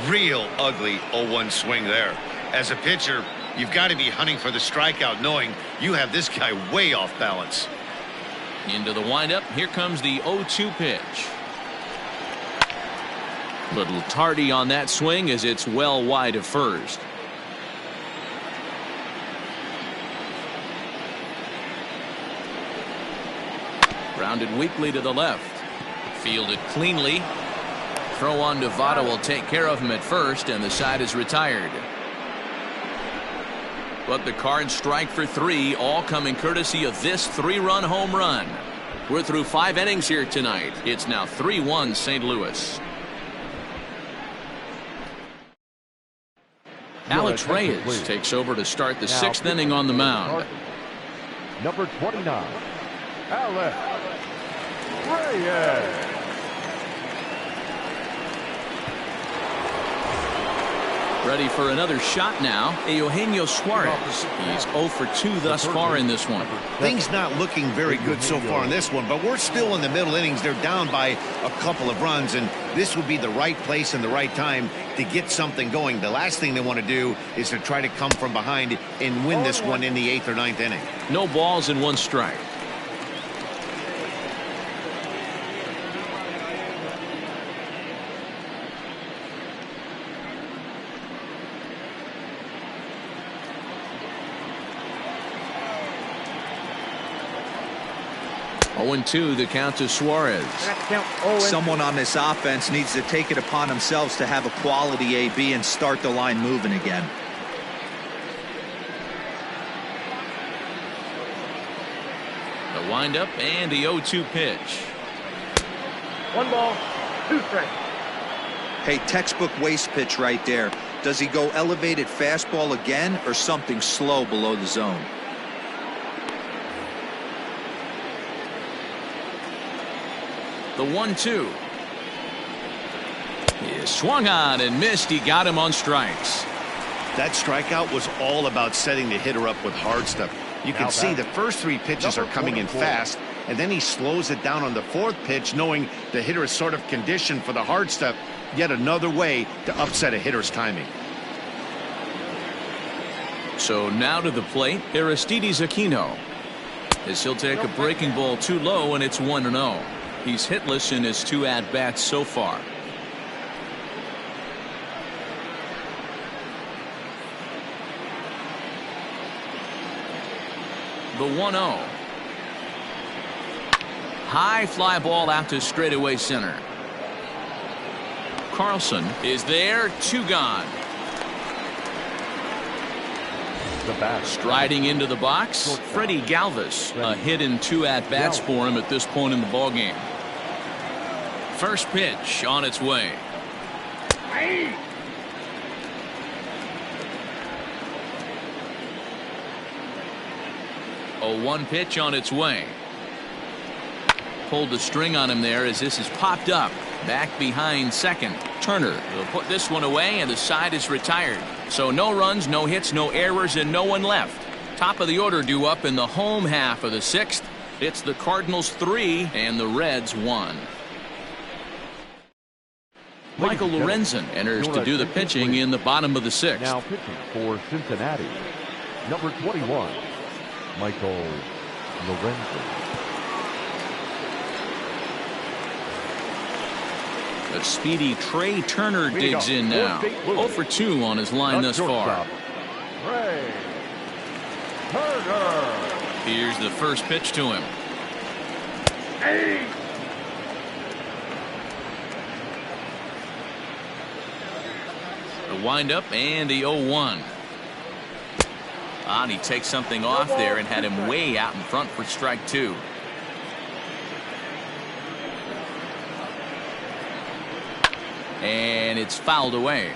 Speaker 2: Real ugly 0-1 swing there. As a pitcher, you've got to be hunting for the strikeout, knowing you have this guy way off balance.
Speaker 1: Into the windup. Here comes the 0-2 pitch. Little tardy on that swing as it's well wide of first. Grounded weakly to the left. Fielded cleanly. Throw on Nevada will take care of him at first, and the side is retired. But the Cards strike for 3, all coming courtesy of this 3-run home run. We're through 5 innings here tonight. It's now 3-1 St. Louis. Alex Reyes takes over to start the 6th inning on the mound.
Speaker 3: Number 29, Alex Reyes.
Speaker 1: Ready for another shot now. Eugenio Suarez. He's 0 for 2 thus far in this one.
Speaker 2: Things not looking very good so far in this one, but we're still in the middle innings. They're down by a couple of runs, and this would be the right place and the right time to get something going. The last thing they want to do is to try to come from behind and win this one in the 8th or 9th inning.
Speaker 1: No balls and 1 strike. And 2 the count to Suarez.
Speaker 4: Someone on this offense needs to take it upon themselves to have a quality AB and start the line moving again.
Speaker 1: The windup and the 0-2 pitch.
Speaker 5: 1 ball, 2 strikes.
Speaker 4: Hey, textbook waste pitch right there. Does he go elevated fastball again or something slow below the zone?
Speaker 1: The 1-2. He swung on and missed. He got him on strikes.
Speaker 2: That strikeout was all about setting the hitter up with hard stuff. You can see the first 3 pitches are coming in fast, and then he slows it down on the 4th pitch, knowing the hitter is sort of conditioned for the hard stuff. Yet another way to upset a hitter's timing.
Speaker 1: So now to the plate, Aristides Aquino. As he'll take a breaking ball too low, and it's 1-0. He's hitless in his 2 at-bats so far. The 1-0. High fly ball out to straightaway center. Carlson is there, 2 gone. Striding into the box, Freddie Galvis. A hit in 2 at-bats for him at this point in the ballgame. First pitch on its way. A 1 pitch on its way. Pulled the string on him there as this is popped up. Back behind second. Turner will put this one away, and the side is retired. So no runs, no hits, no errors, and no one left. Top of the order due up in the home half of the 6th. It's the Cardinals 3 and the Reds 1. Michael Lorenzen enters to do the pitching in the bottom of the 6th.
Speaker 3: Now pitching for Cincinnati, number 21, Michael Lorenzen.
Speaker 1: A speedy Trey Turner digs in now. 0 for 2 on his line thus far.
Speaker 3: Trey Turner.
Speaker 1: Here's the first pitch to him. The windup and the 0-1. And he takes something off there and had him way out in front for strike 2. And it's fouled away.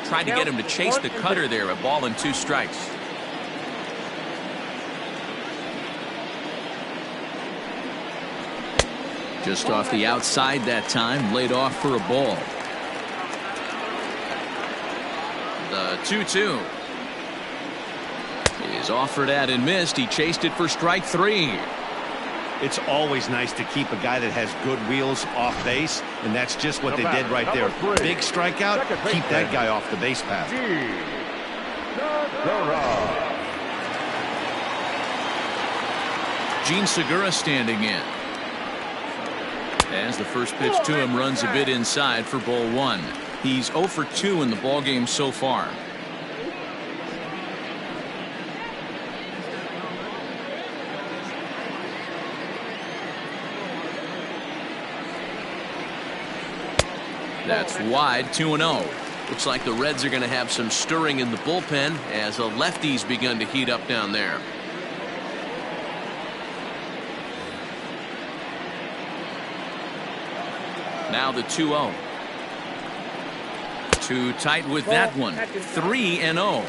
Speaker 1: Tried to get him to chase the cutter there. A ball and 2 strikes. Just off the outside that time. Laid off for a ball. The 2-2 is offered at and missed. He chased it for strike 3.
Speaker 2: It's always nice to keep a guy that has good wheels off base, and that's just what they did right there. Big strikeout, keep that guy off the base path.
Speaker 1: Gene Segura standing in. As the first pitch to him runs a bit inside for ball 1. He's 0 for 2 in the ballgame so far. That's wide, 2-0. Looks like the Reds are going to have some stirring in the bullpen as the lefties begun to heat up down there. Now the 2-0. Too tight with that one. 3-0.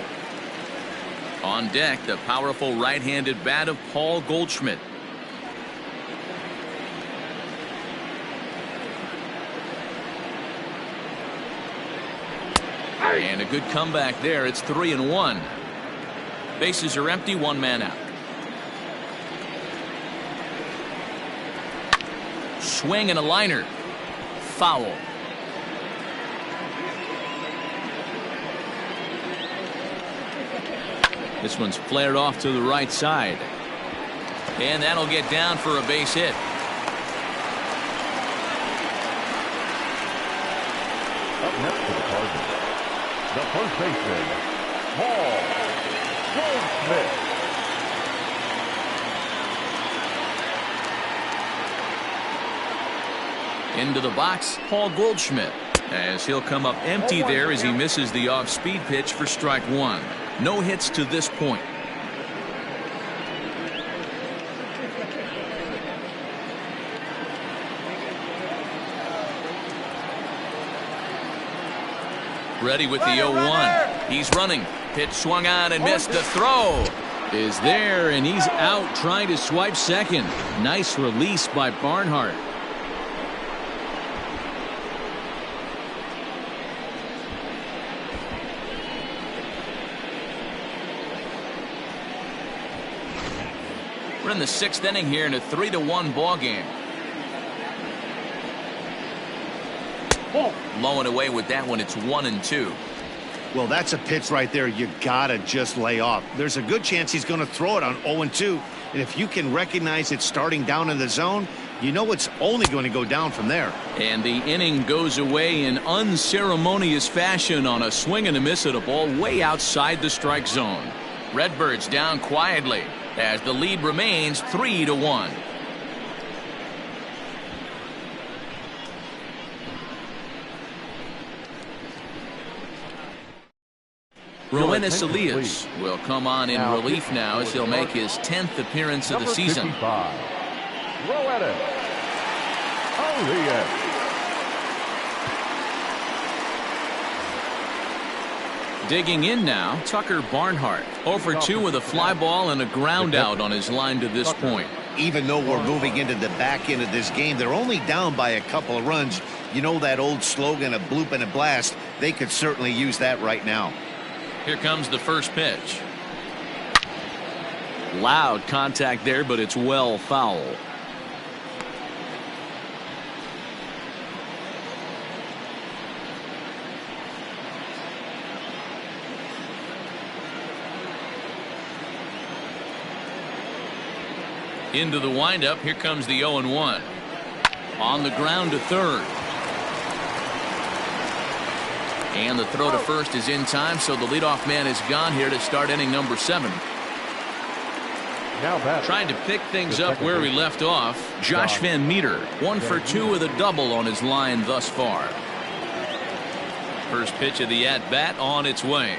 Speaker 1: On deck, the powerful right-handed bat of Paul Goldschmidt. And a good comeback there. It's 3-1. Bases are empty, 1 man out. Swing and a liner. Foul. This one's flared off to the right side. And that'll get down for a base hit.
Speaker 3: Up next for the Cardinals, the first baseman, Paul Goldschmidt.
Speaker 1: Into the box, Paul Goldschmidt, as he'll come up empty there as he misses the off-speed pitch for strike 1. No hits to this point. Ready with the 0-1. He's running. Pitch swung on and missed. The throw is there, and he's out trying to swipe second. Nice release by Barnhart. We're in the 6th inning here in a 3-1 ball game. Low and away with that one. It's 1-2.
Speaker 2: Well, that's a pitch right there you gotta just lay off. There's a good chance he's going to throw it on 0-2, and if you can recognize it starting down in the zone, you know it's only going to go down from there.
Speaker 1: And the inning goes away in unceremonious fashion on a swing and a miss at a ball way outside the strike zone. Redbirds down quietly as the lead remains 3-1. Roenis Elias will come on in relief now as he'll make his 10th appearance of the season.
Speaker 3: Roenis Elias.
Speaker 1: Digging in now, Tucker Barnhart. 0 for 2 with a fly ball and a ground out on his line to this point.
Speaker 2: Even though we're moving into the back end of this game, they're only down by a couple of runs. You know that old slogan, a bloop and a blast. They could certainly use that right now.
Speaker 1: Here comes the first pitch. Loud contact there, but it's well foul. Into the windup. Here comes the 0-1. On the ground to third. And the throw to first is in time, so the leadoff man is gone here to start inning number 7. Trying to pick things up where we left off, Josh Van Meter, 1 for 2 with a double on his line thus far. First pitch of the at-bat on its way.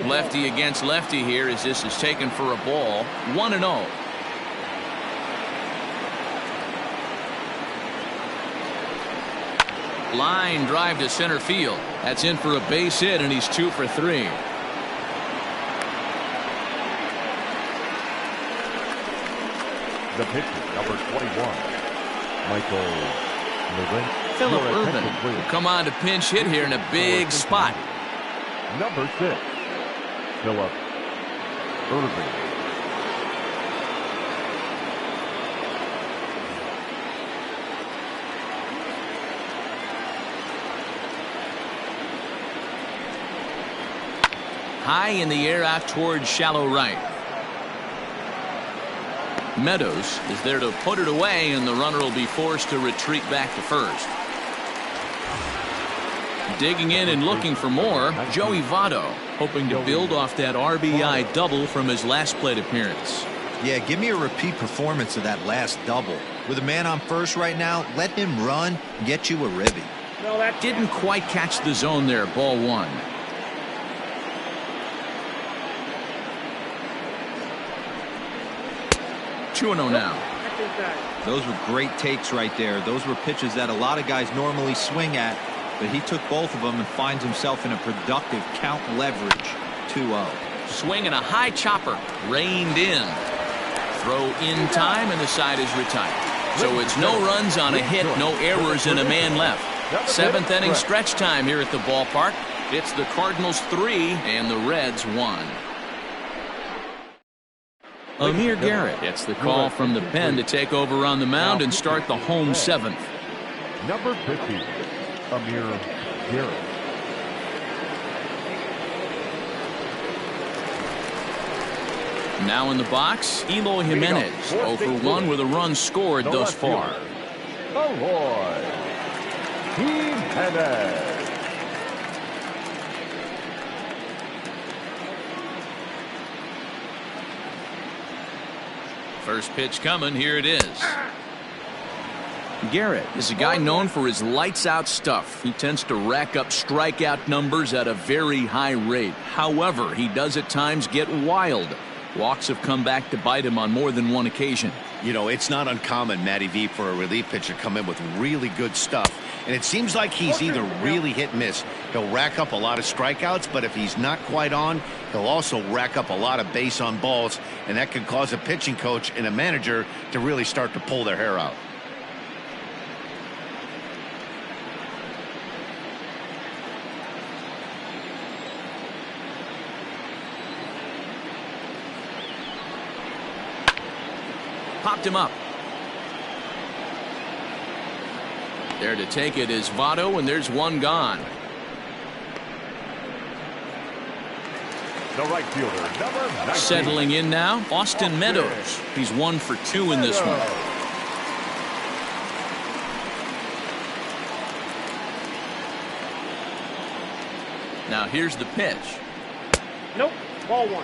Speaker 1: Lefty against lefty here as this is taken for a ball. 1-0. Line drive to center field. That's in for a base hit, and he's 2 for 3.
Speaker 3: The pitcher, number 21, Michael Levin.
Speaker 1: Phillip Ervin will come on to pinch hit here in a big spot.
Speaker 3: Number 6, Phillip Ervin.
Speaker 1: High in the air out towards shallow right. Meadows is there to put it away, and the runner will be forced to retreat back to first. Digging in and looking for more, Joey Votto, hoping to build off that RBI double from his last plate appearance.
Speaker 4: Yeah, give me a repeat performance of that last double. With a man on first right now, let him run and get you a ribby.
Speaker 1: Didn't quite catch the zone there. Ball 1. (2-0) now.
Speaker 4: Those were great takes right there. Those were pitches that a lot of guys normally swing at, but he took both of them and finds himself in a productive count leverage. 2-0.
Speaker 1: Swing and a high chopper reined in. Throw in time, and the side is retired. So it's no runs on a hit, no errors, and a man left. 7th inning stretch time here at the ballpark. It's the Cardinals 3 and the Reds 1. Amir Garrett gets the call from the pen to take over on the mound and start the home 7th.
Speaker 3: Number 50, Amir Garrett.
Speaker 1: Now in the box, Eloy Jimenez, 0 for 1 with a run scored thus far.
Speaker 3: Eloy Jimenez.
Speaker 1: First pitch coming. Here it is. Garrett is a guy known for his lights-out stuff. He tends to rack up strikeout numbers at a very high rate. However, he does at times get wild. Walks have come back to bite him on more than one occasion.
Speaker 2: You know, it's not uncommon, Matty V, for a relief pitcher to come in with really good stuff. And it seems like he's either really hit and miss. He'll rack up a lot of strikeouts, but if he's not quite on, he'll also rack up a lot of base on balls, and that could cause a pitching coach and a manager to really start to pull their hair out.
Speaker 1: Popped him up. There to take it is Votto, and there's one gone.
Speaker 3: The right fielder, number 19.
Speaker 1: Settling in now, Austin Meadows. He's 1 for 2 in this one. Now here's the pitch.
Speaker 5: Nope. Ball 1.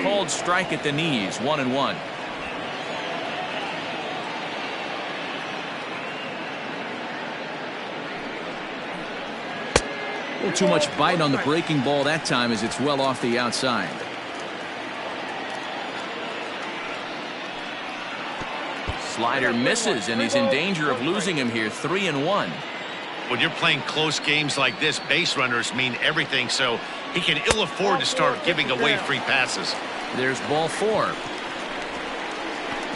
Speaker 1: Called strike at the knees. 1-1. A little too much bite on the breaking ball that time as it's well off the outside. Slider misses, and he's in danger of losing him here. 3-1.
Speaker 2: When you're playing close games like this, base runners mean everything, so he can ill afford to start giving away free passes.
Speaker 1: There's ball 4.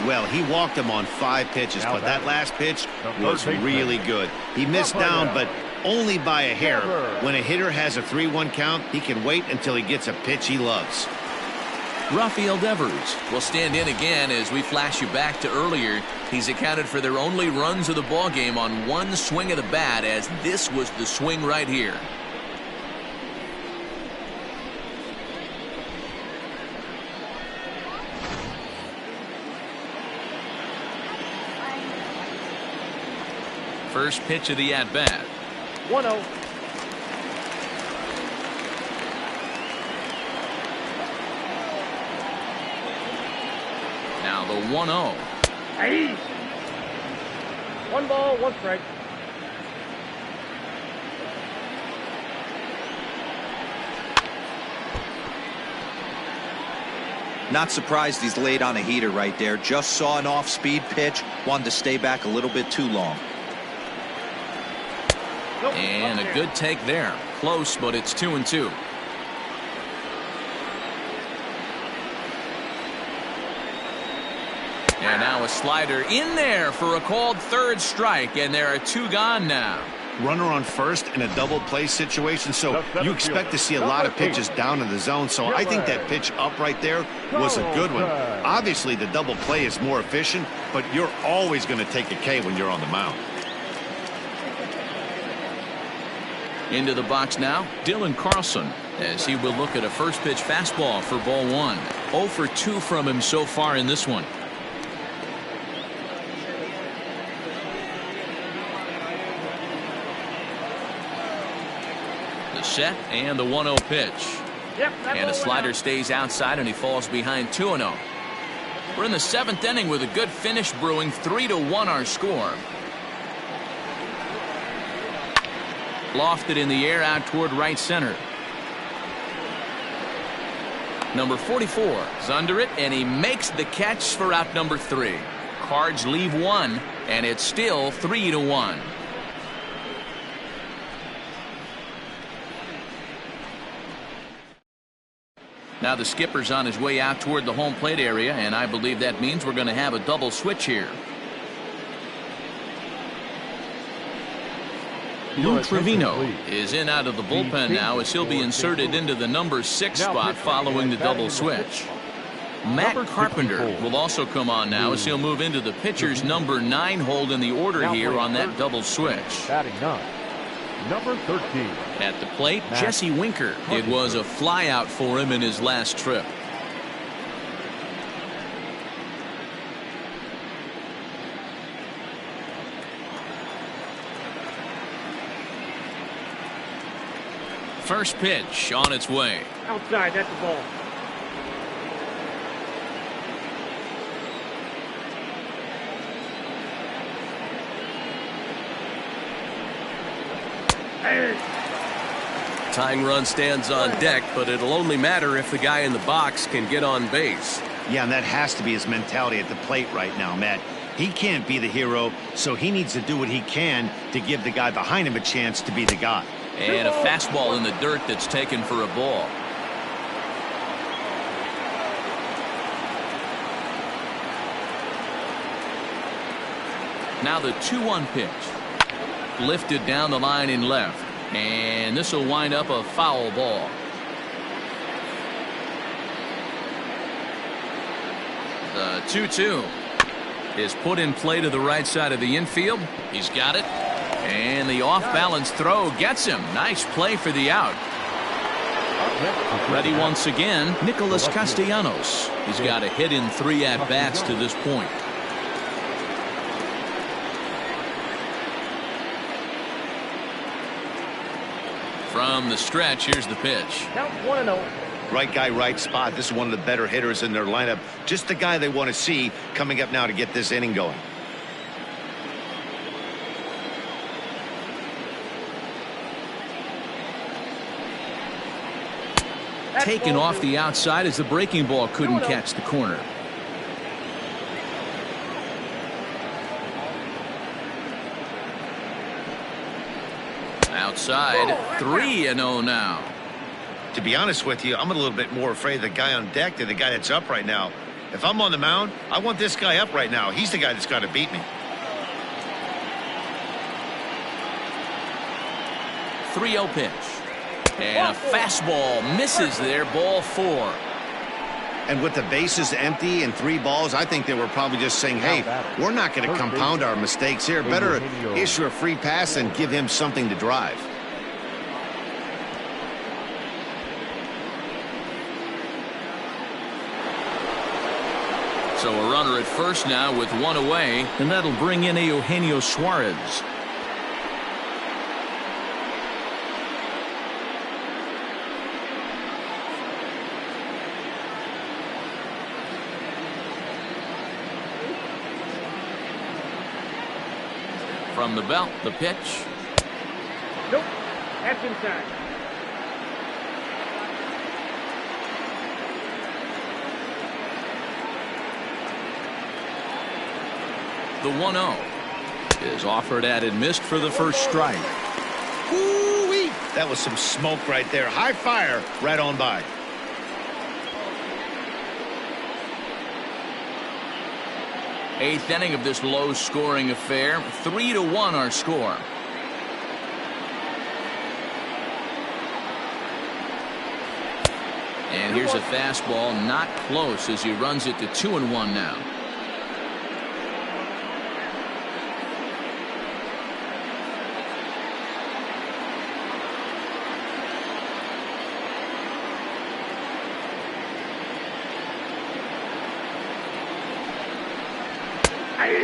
Speaker 2: Well, he walked him on 5 pitches, but that last pitch was really good. He missed down, but only by a hair. When a hitter has a 3-1 count, he can wait until he gets a pitch he loves.
Speaker 1: Rafael Devers will stand in again as we flash you back to earlier. He's accounted for their only runs of the ball game on one swing of the bat, as this was the swing right here. First pitch of the at-bat.
Speaker 5: 1-0.
Speaker 1: Now the 1-0.
Speaker 5: Hey. 1 ball, 1 strike.
Speaker 4: Not surprised he's laid on a heater right there. Just saw an off-speed pitch. Wanted to stay back a little bit too long.
Speaker 5: Nope.
Speaker 1: And a good take there. Close, but it's 2-2. And now a slider in there for a called third strike, and there are 2 gone now.
Speaker 2: Runner on first in a double play situation, so you expect to see a lot of pitches down in the zone. So I think that pitch up right there was a good one. Obviously, the double play is more efficient, but you're always going to take a K when you're on the mound.
Speaker 1: Into the box now, Dylan Carlson, as he will look at a first pitch fastball for ball 1. 0 for 2 from him so far in this one. The set and the 1-0 pitch.
Speaker 5: Yep,
Speaker 1: And a slider stays outside, and he falls behind 2-0. We're in the 7th inning with a good finish brewing. 3-1 our score. Lofted in the air out toward right center. Number 44 is under it, and he makes the catch for out number 3. Cards leave 1, and it's still 3-1. Now the skipper's on his way out toward the home plate area, and I believe that means we're going to have a double switch here. Lou Trevino is in out of the bullpen now, as he'll be inserted into the number 6 spot following the double switch. Matt Carpenter will also come on now, as he'll move into the pitcher's number 9 hold in the order here on that double switch.
Speaker 3: Batting 9, number 13.
Speaker 1: At the plate, Jesse Winker. It was a flyout for him in his last trip. First pitch on its way.
Speaker 5: Outside, that's the ball.
Speaker 7: Tying run stands on deck, but it'll only matter if the guy in the box can get on base.
Speaker 2: Yeah, and that has to be his mentality at the plate right now, Matt. He can't be the hero, so he needs to do what he can to give the guy behind him a chance to be the guy.
Speaker 1: And a fastball in the dirt that's taken for a ball. Now the 2-1 pitch. Lifted down the line in left. And this will wind up a foul ball. The 2-2 is put in play to the right side of the infield. He's got it. And the off-balance throw gets him. Nice play for the out. Ready once again, Nicholas Castellanos. He's got a hit in 3 at-bats to this point. From the stretch, here's the pitch.
Speaker 5: Count 1-0.
Speaker 2: Right guy, right spot. This is one of the better hitters in their lineup. Just the guy they want to see coming up now to get this inning going.
Speaker 1: Taken off the outside as the breaking ball couldn't catch the corner. Outside, 3-0 now.
Speaker 2: To be honest with you, I'm a little bit more afraid of the guy on deck than the guy that's up right now. If I'm on the mound, I want this guy up right now. He's the guy that's got to beat me.
Speaker 1: 3-0 pitch. And a fastball misses there, ball 4.
Speaker 2: And with the bases empty and 3 balls, I think they were probably just saying, hey, we're not going to compound our mistakes here. Better issue a free pass and give him something to drive.
Speaker 1: So a runner at first now with 1 away, and that'll bring in Eugenio Suarez. From the belt, the pitch.
Speaker 5: Nope. That's inside.
Speaker 1: The 1-0 is offered at and missed for the first strike.
Speaker 2: Woo-wee. That was some smoke right there. High fire right on by.
Speaker 1: Eighth inning of this low-scoring affair. 3-1 our score. And here's a fastball not close as he runs it to 2-1 now.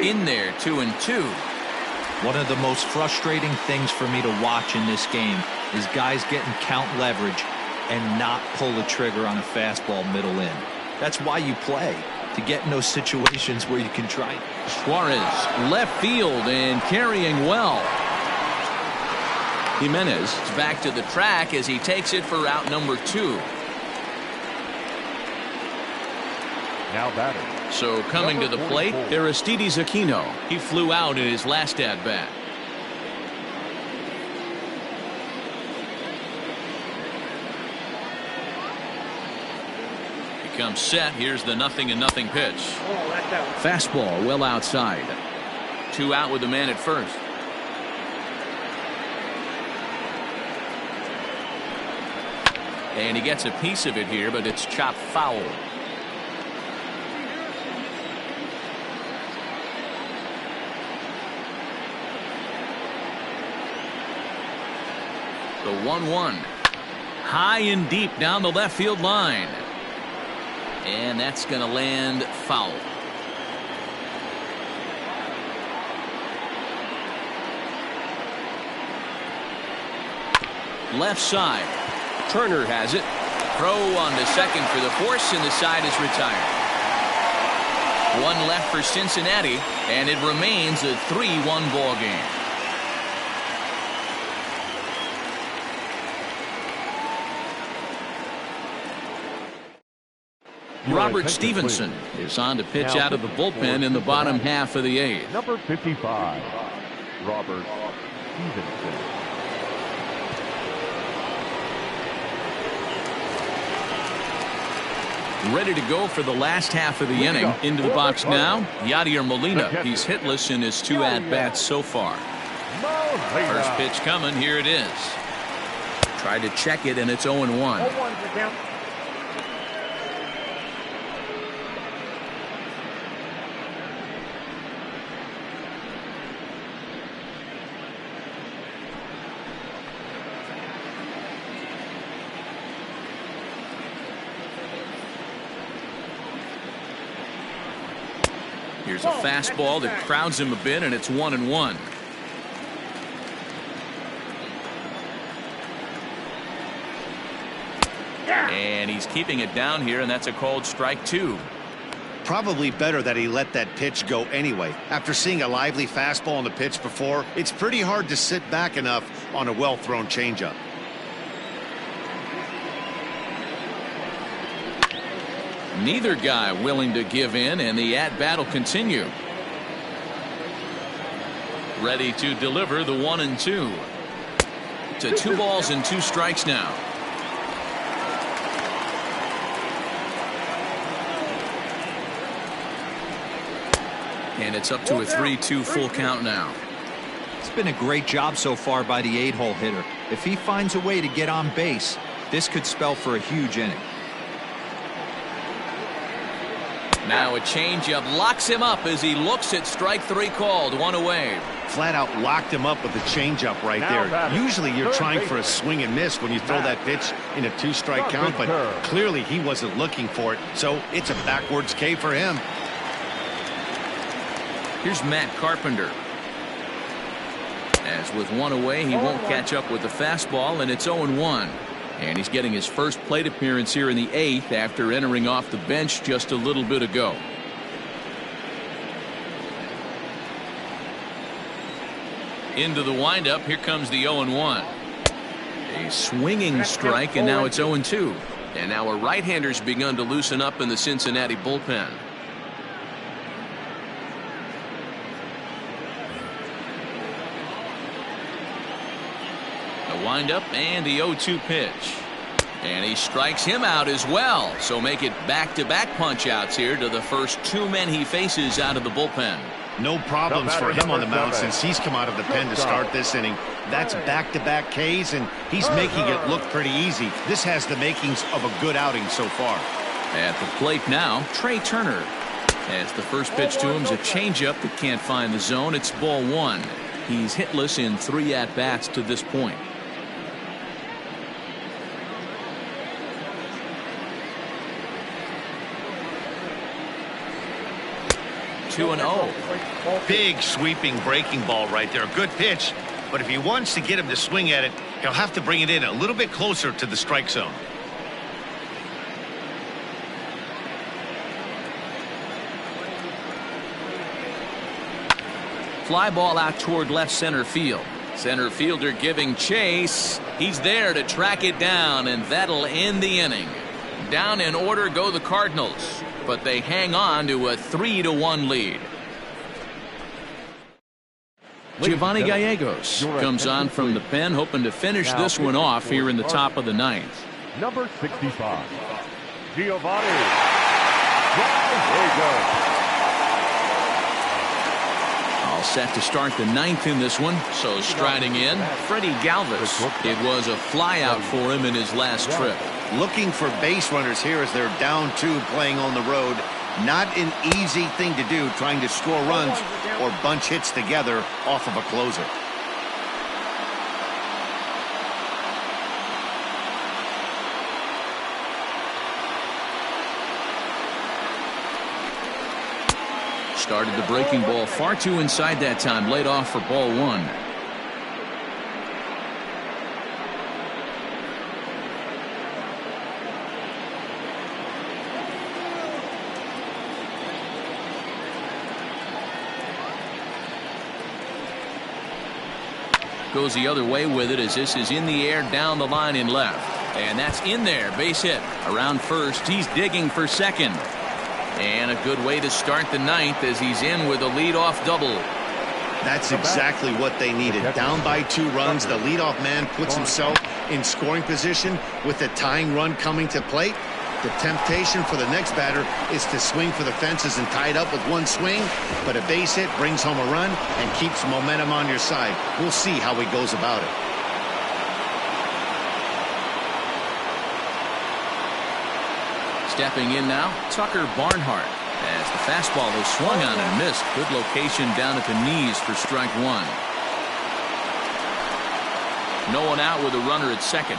Speaker 1: In there, 2-2.
Speaker 4: One of the most frustrating things for me to watch in this game is guys getting count leverage and not pull the trigger on a fastball middle in. That's why you play, to get in those situations where you can try.
Speaker 1: Suarez, left field and carrying well. Jimenez is back to the track as he takes it for out number 2.
Speaker 3: Now batter.
Speaker 1: So coming to the plate, Aristides Aquino. He flew out in his last at-bat. He comes set. Here's the 0-0 pitch.
Speaker 5: Oh, that's out.
Speaker 1: Fastball well outside. 2 out with the man at first. And he gets a piece of it here, but it's chopped foul. The 1-1. High and deep down the left field line. And that's going to land foul. Left side. Turner has it. Throw on to second for the force, and the side is retired. 1 left for Cincinnati, and it remains a 3-1 ball game. Robert Stevenson is on to pitch out of the bullpen in the bottom half of the 8th.
Speaker 3: Number 55, Robert Stevenson.
Speaker 1: Ready to go for the last half of the inning. Into the box now, Yadier Molina. He's hitless in his 2 at-bats so far. First pitch coming. Here it is. Tried to check it, and it's 0-1.
Speaker 5: 0-1 for count.
Speaker 1: Here's a fastball that crowds him a bit, and it's 1-1. And he's keeping it down here, and that's a called strike 2.
Speaker 2: Probably better that he let that pitch go anyway. After seeing a lively fastball on the pitch before, it's pretty hard to sit back enough on a well-thrown changeup.
Speaker 1: Neither guy willing to give in, and the at-bat will continue. Ready to deliver the 1-2. To 2 balls and 2 strikes now. And it's up to a 3-2 full count now.
Speaker 4: It's been a great job so far by the 8-hole hitter. If he finds a way to get on base, this could spell for a huge inning.
Speaker 1: Now a changeup locks him up as he looks at strike 3 called. 1 away.
Speaker 2: Flat out locked him up with a changeup right there. Usually you're trying for a swing and miss when you throw that pitch in a 2-strike count, but clearly he wasn't looking for it, so it's a backwards K for him.
Speaker 1: Here's Matt Carpenter. As with 1 away, he won't catch up with the fastball, and it's 0-1. And he's getting his first plate appearance here in the 8th after entering off the bench just a little bit ago. Into the windup. Here comes the 0-1. A swinging strike, and now it's 0-2. And now a right-hander's begun to loosen up in the Cincinnati bullpen. The windup and the 0-2 pitch. And he strikes him out as well. So make it back-to-back punch-outs here to the first two men he faces out of the bullpen.
Speaker 2: No problems for him on the mound since he's come out of the pen to start this inning. That's back-to-back Ks, and he's making it look pretty easy. This has the makings of a good outing so far.
Speaker 1: At the plate now, Trey Turner. As the first pitch to him is a changeup that can't find the zone. It's ball one. He's hitless in 3 at-bats to this point. 2-0.
Speaker 2: Big sweeping breaking ball right there. Good pitch, but if he wants to get him to swing at it, he'll have to bring it in a little bit closer to the strike zone.
Speaker 1: Fly ball out toward left center field. Center fielder giving chase. He's there to track it down, and that'll end the inning. Down in order go the Cardinals, but they hang on to a 3-1 lead. Giovanni Gallegos comes on from the pen, hoping to finish this one off here in the top of the ninth.
Speaker 3: Number 65, Giovanni Gallegos.
Speaker 1: All set to start the ninth in this one. So striding in, Freddie Galvis. It was a flyout for him in his last trip.
Speaker 2: Looking for base runners here as they're down 2 playing on the road. Not an easy thing to do, trying to score runs or bunch hits together off of a closer.
Speaker 1: Started the breaking ball far too inside that time. Laid off for ball one. Goes the other way with it as this is in the air down the line in left. And that's in there. Base hit. Around first. He's digging for second. And a good way to start the ninth as he's in with a leadoff double.
Speaker 2: That's exactly what they needed. Down by 2 runs, the leadoff man puts himself in scoring position with the tying run coming to plate. The temptation for the next batter is to swing for the fences and tie it up with one swing, but a base hit brings home a run and keeps momentum on your side. We'll see how he goes about it.
Speaker 1: Stepping in now, Tucker Barnhart. As the fastball is swung on and missed. Good location down at the knees for strike one. No one out with a runner at second.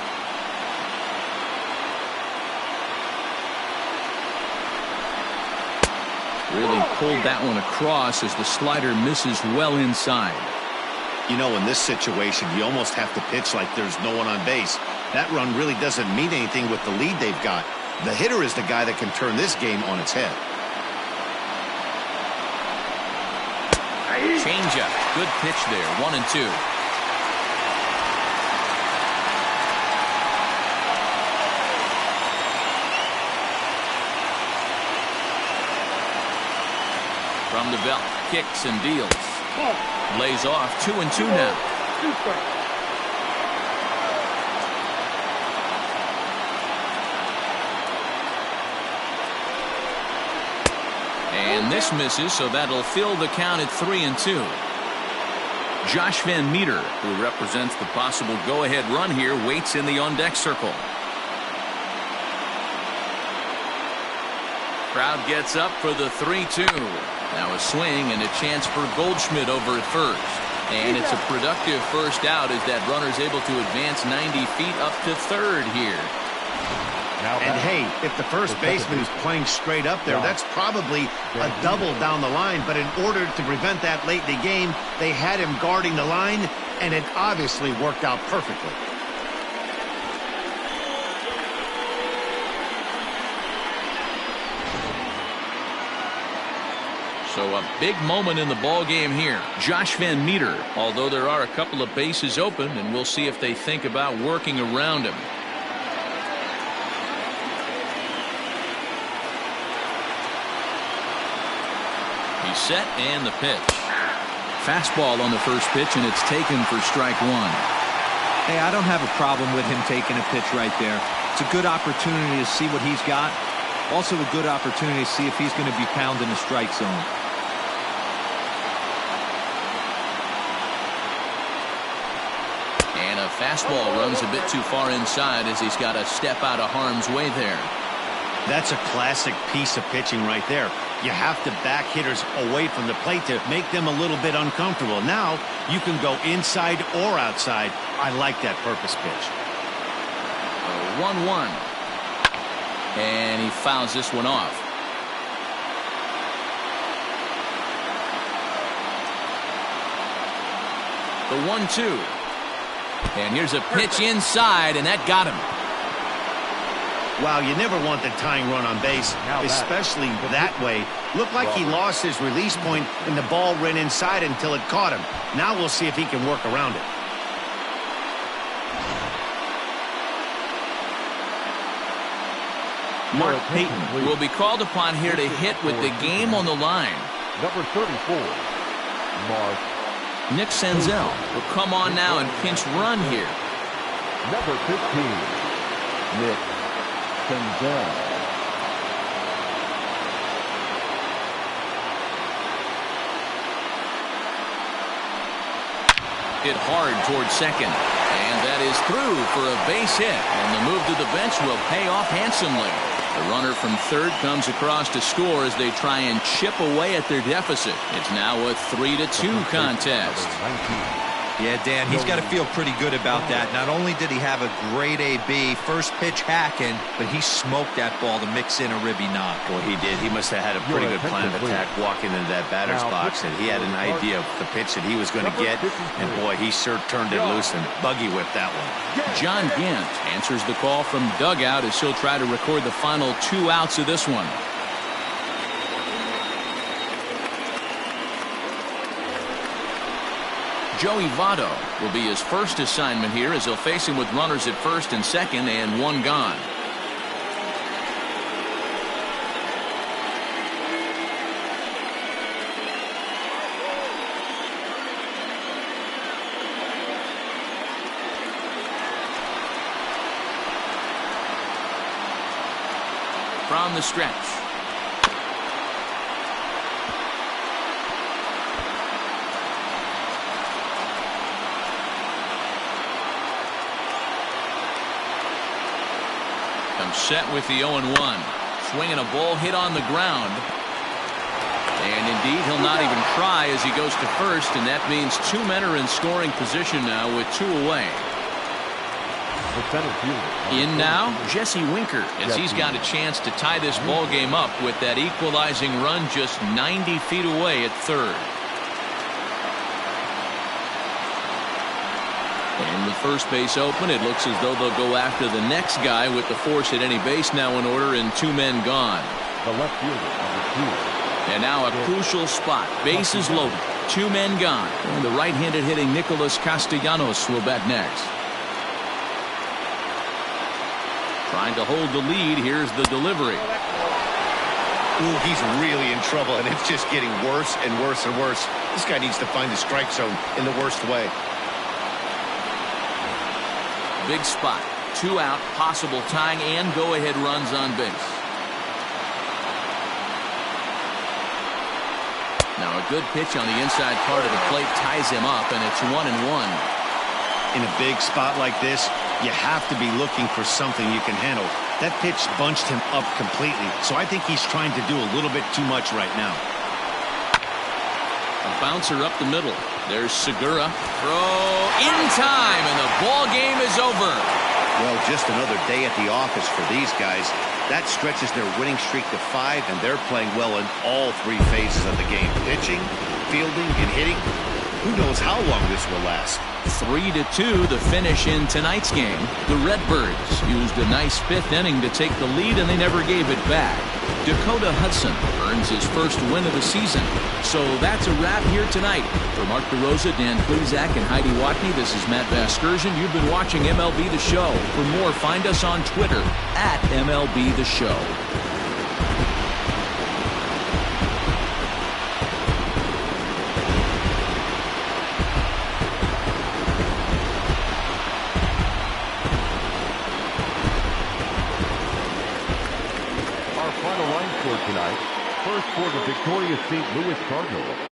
Speaker 1: Really pulled that one across as the slider misses well inside.
Speaker 2: You know, in this situation, you almost have to pitch like there's no one on base. That run really doesn't mean anything with the lead they've got. The hitter is the guy that can turn this game on its head.
Speaker 1: Changeup. Good pitch there. 1-2. From the belt. Kicks and deals. Lays off. 2-2 now. And this misses, so that'll fill the count at 3-2. Josh Van Meter, who represents the possible go-ahead run here, waits in the on-deck circle. Crowd gets up for the 3-2. Now a swing and a chance for Goldschmidt over at first. And it's a productive first out as that runner's able to advance 90 feet up to third here.
Speaker 2: And hey, if the first baseman is playing straight up there, that's probably a double down the line. But in order to prevent that late in the game, they had him guarding the line, and it obviously worked out perfectly.
Speaker 1: So up big moment in the ball game here. Josh Van Meter, although there are a couple of bases open, and we'll see if they think about working around him. He's set, and the pitch. Fastball on the first pitch, and it's taken for strike one.
Speaker 4: Hey, I don't have a problem with him taking a pitch right there. It's a good opportunity to see what he's got. Also a good opportunity to see if he's going to be pounding the strike zone.
Speaker 1: And a fastball runs a bit too far inside as he's got to step out of harm's way there.
Speaker 2: That's a classic piece of pitching right there. You have to back hitters away from the plate to make them a little bit uncomfortable. Now you can go inside or outside. I like that purpose pitch.
Speaker 1: 1-1. And he fouls this one off. The 1-2. And here's a pitch inside, and that got him.
Speaker 2: Wow, you never want the tying run on base, especially that way. Looked like he lost his release point, and the ball ran inside until it caught him. Now we'll see if he can work around it.
Speaker 1: Mark Payton will be called upon here to hit with the game on the line.
Speaker 3: Number 34, Mark.
Speaker 1: Nick Senzel will come on now and pinch run here.
Speaker 3: Number 15, Nick Senzel.
Speaker 1: Hit hard towards second. And that is through for a base hit. And the move to the bench will pay off handsomely. The runner from third comes across to score as they try and chip away at their deficit. It's now a 3-2 contest.
Speaker 4: Yeah, Dan, he's got to feel pretty good about that. Not only did he have a great AB, first pitch hacking, but he smoked that ball to mix in a ribby knock.
Speaker 2: Well, he did. He must have had a pretty good plan of attack walking into that batter's box, and he had an idea of the pitch that he was going to get, and boy, he sure turned it loose and buggy whipped that one.
Speaker 1: John Gant answers the call from dugout as he'll try to record the final 2 outs of this one. Joey Votto will be his first assignment here as he'll face him with runners at first and second and one gone. From the stretch. Set with the 0-1. Swinging a ball hit on the ground. And indeed, he'll not even try as he goes to first, and that means 2 men are in scoring position now with 2 away. In now, Jesse Winker, as he's got a chance to tie this ball game up with that equalizing run just 90 feet away at third. And with first base open, it looks as though they'll go after the next guy with the force at any base now in order and 2 men gone.
Speaker 3: The left fielder, number 2.
Speaker 1: And now a crucial spot. Bases loaded. 2 men gone. And the right-handed hitting Nicholas Castellanos will bat next. Trying to hold the lead. Here's the delivery.
Speaker 2: Ooh, he's really in trouble, and it's just getting worse and worse and worse. This guy needs to find the strike zone in the worst way.
Speaker 1: Big spot. 2 out, possible tying and go-ahead runs on base. Now a good pitch on the inside part of the plate ties him up, and it's 1-1.
Speaker 2: In a big spot like this, you have to be looking for something you can handle. That pitch bunched him up completely, so I think he's trying to do a little bit too much right now.
Speaker 1: A bouncer up the middle. There's Segura. Throw in time, and the ball game is over.
Speaker 2: Well, just another day at the office for these guys. That stretches their winning streak to 5, and they're playing well in all 3 phases of the game. Pitching, fielding, and hitting. Who knows how long this will last?
Speaker 1: 3-2 the finish in tonight's game. The Redbirds used a nice fifth inning to take the lead, and they never gave it back. Dakota Hudson earns his first win of the season. So that's a wrap here tonight. For Mark DeRosa, Dan Plezak, and Heidi Watney, this is Matt Vasgersian. You've been watching MLB The Show. For more, find us on Twitter at MLB The Show.
Speaker 3: Final line score tonight. First for the victorious St. Louis Cardinals.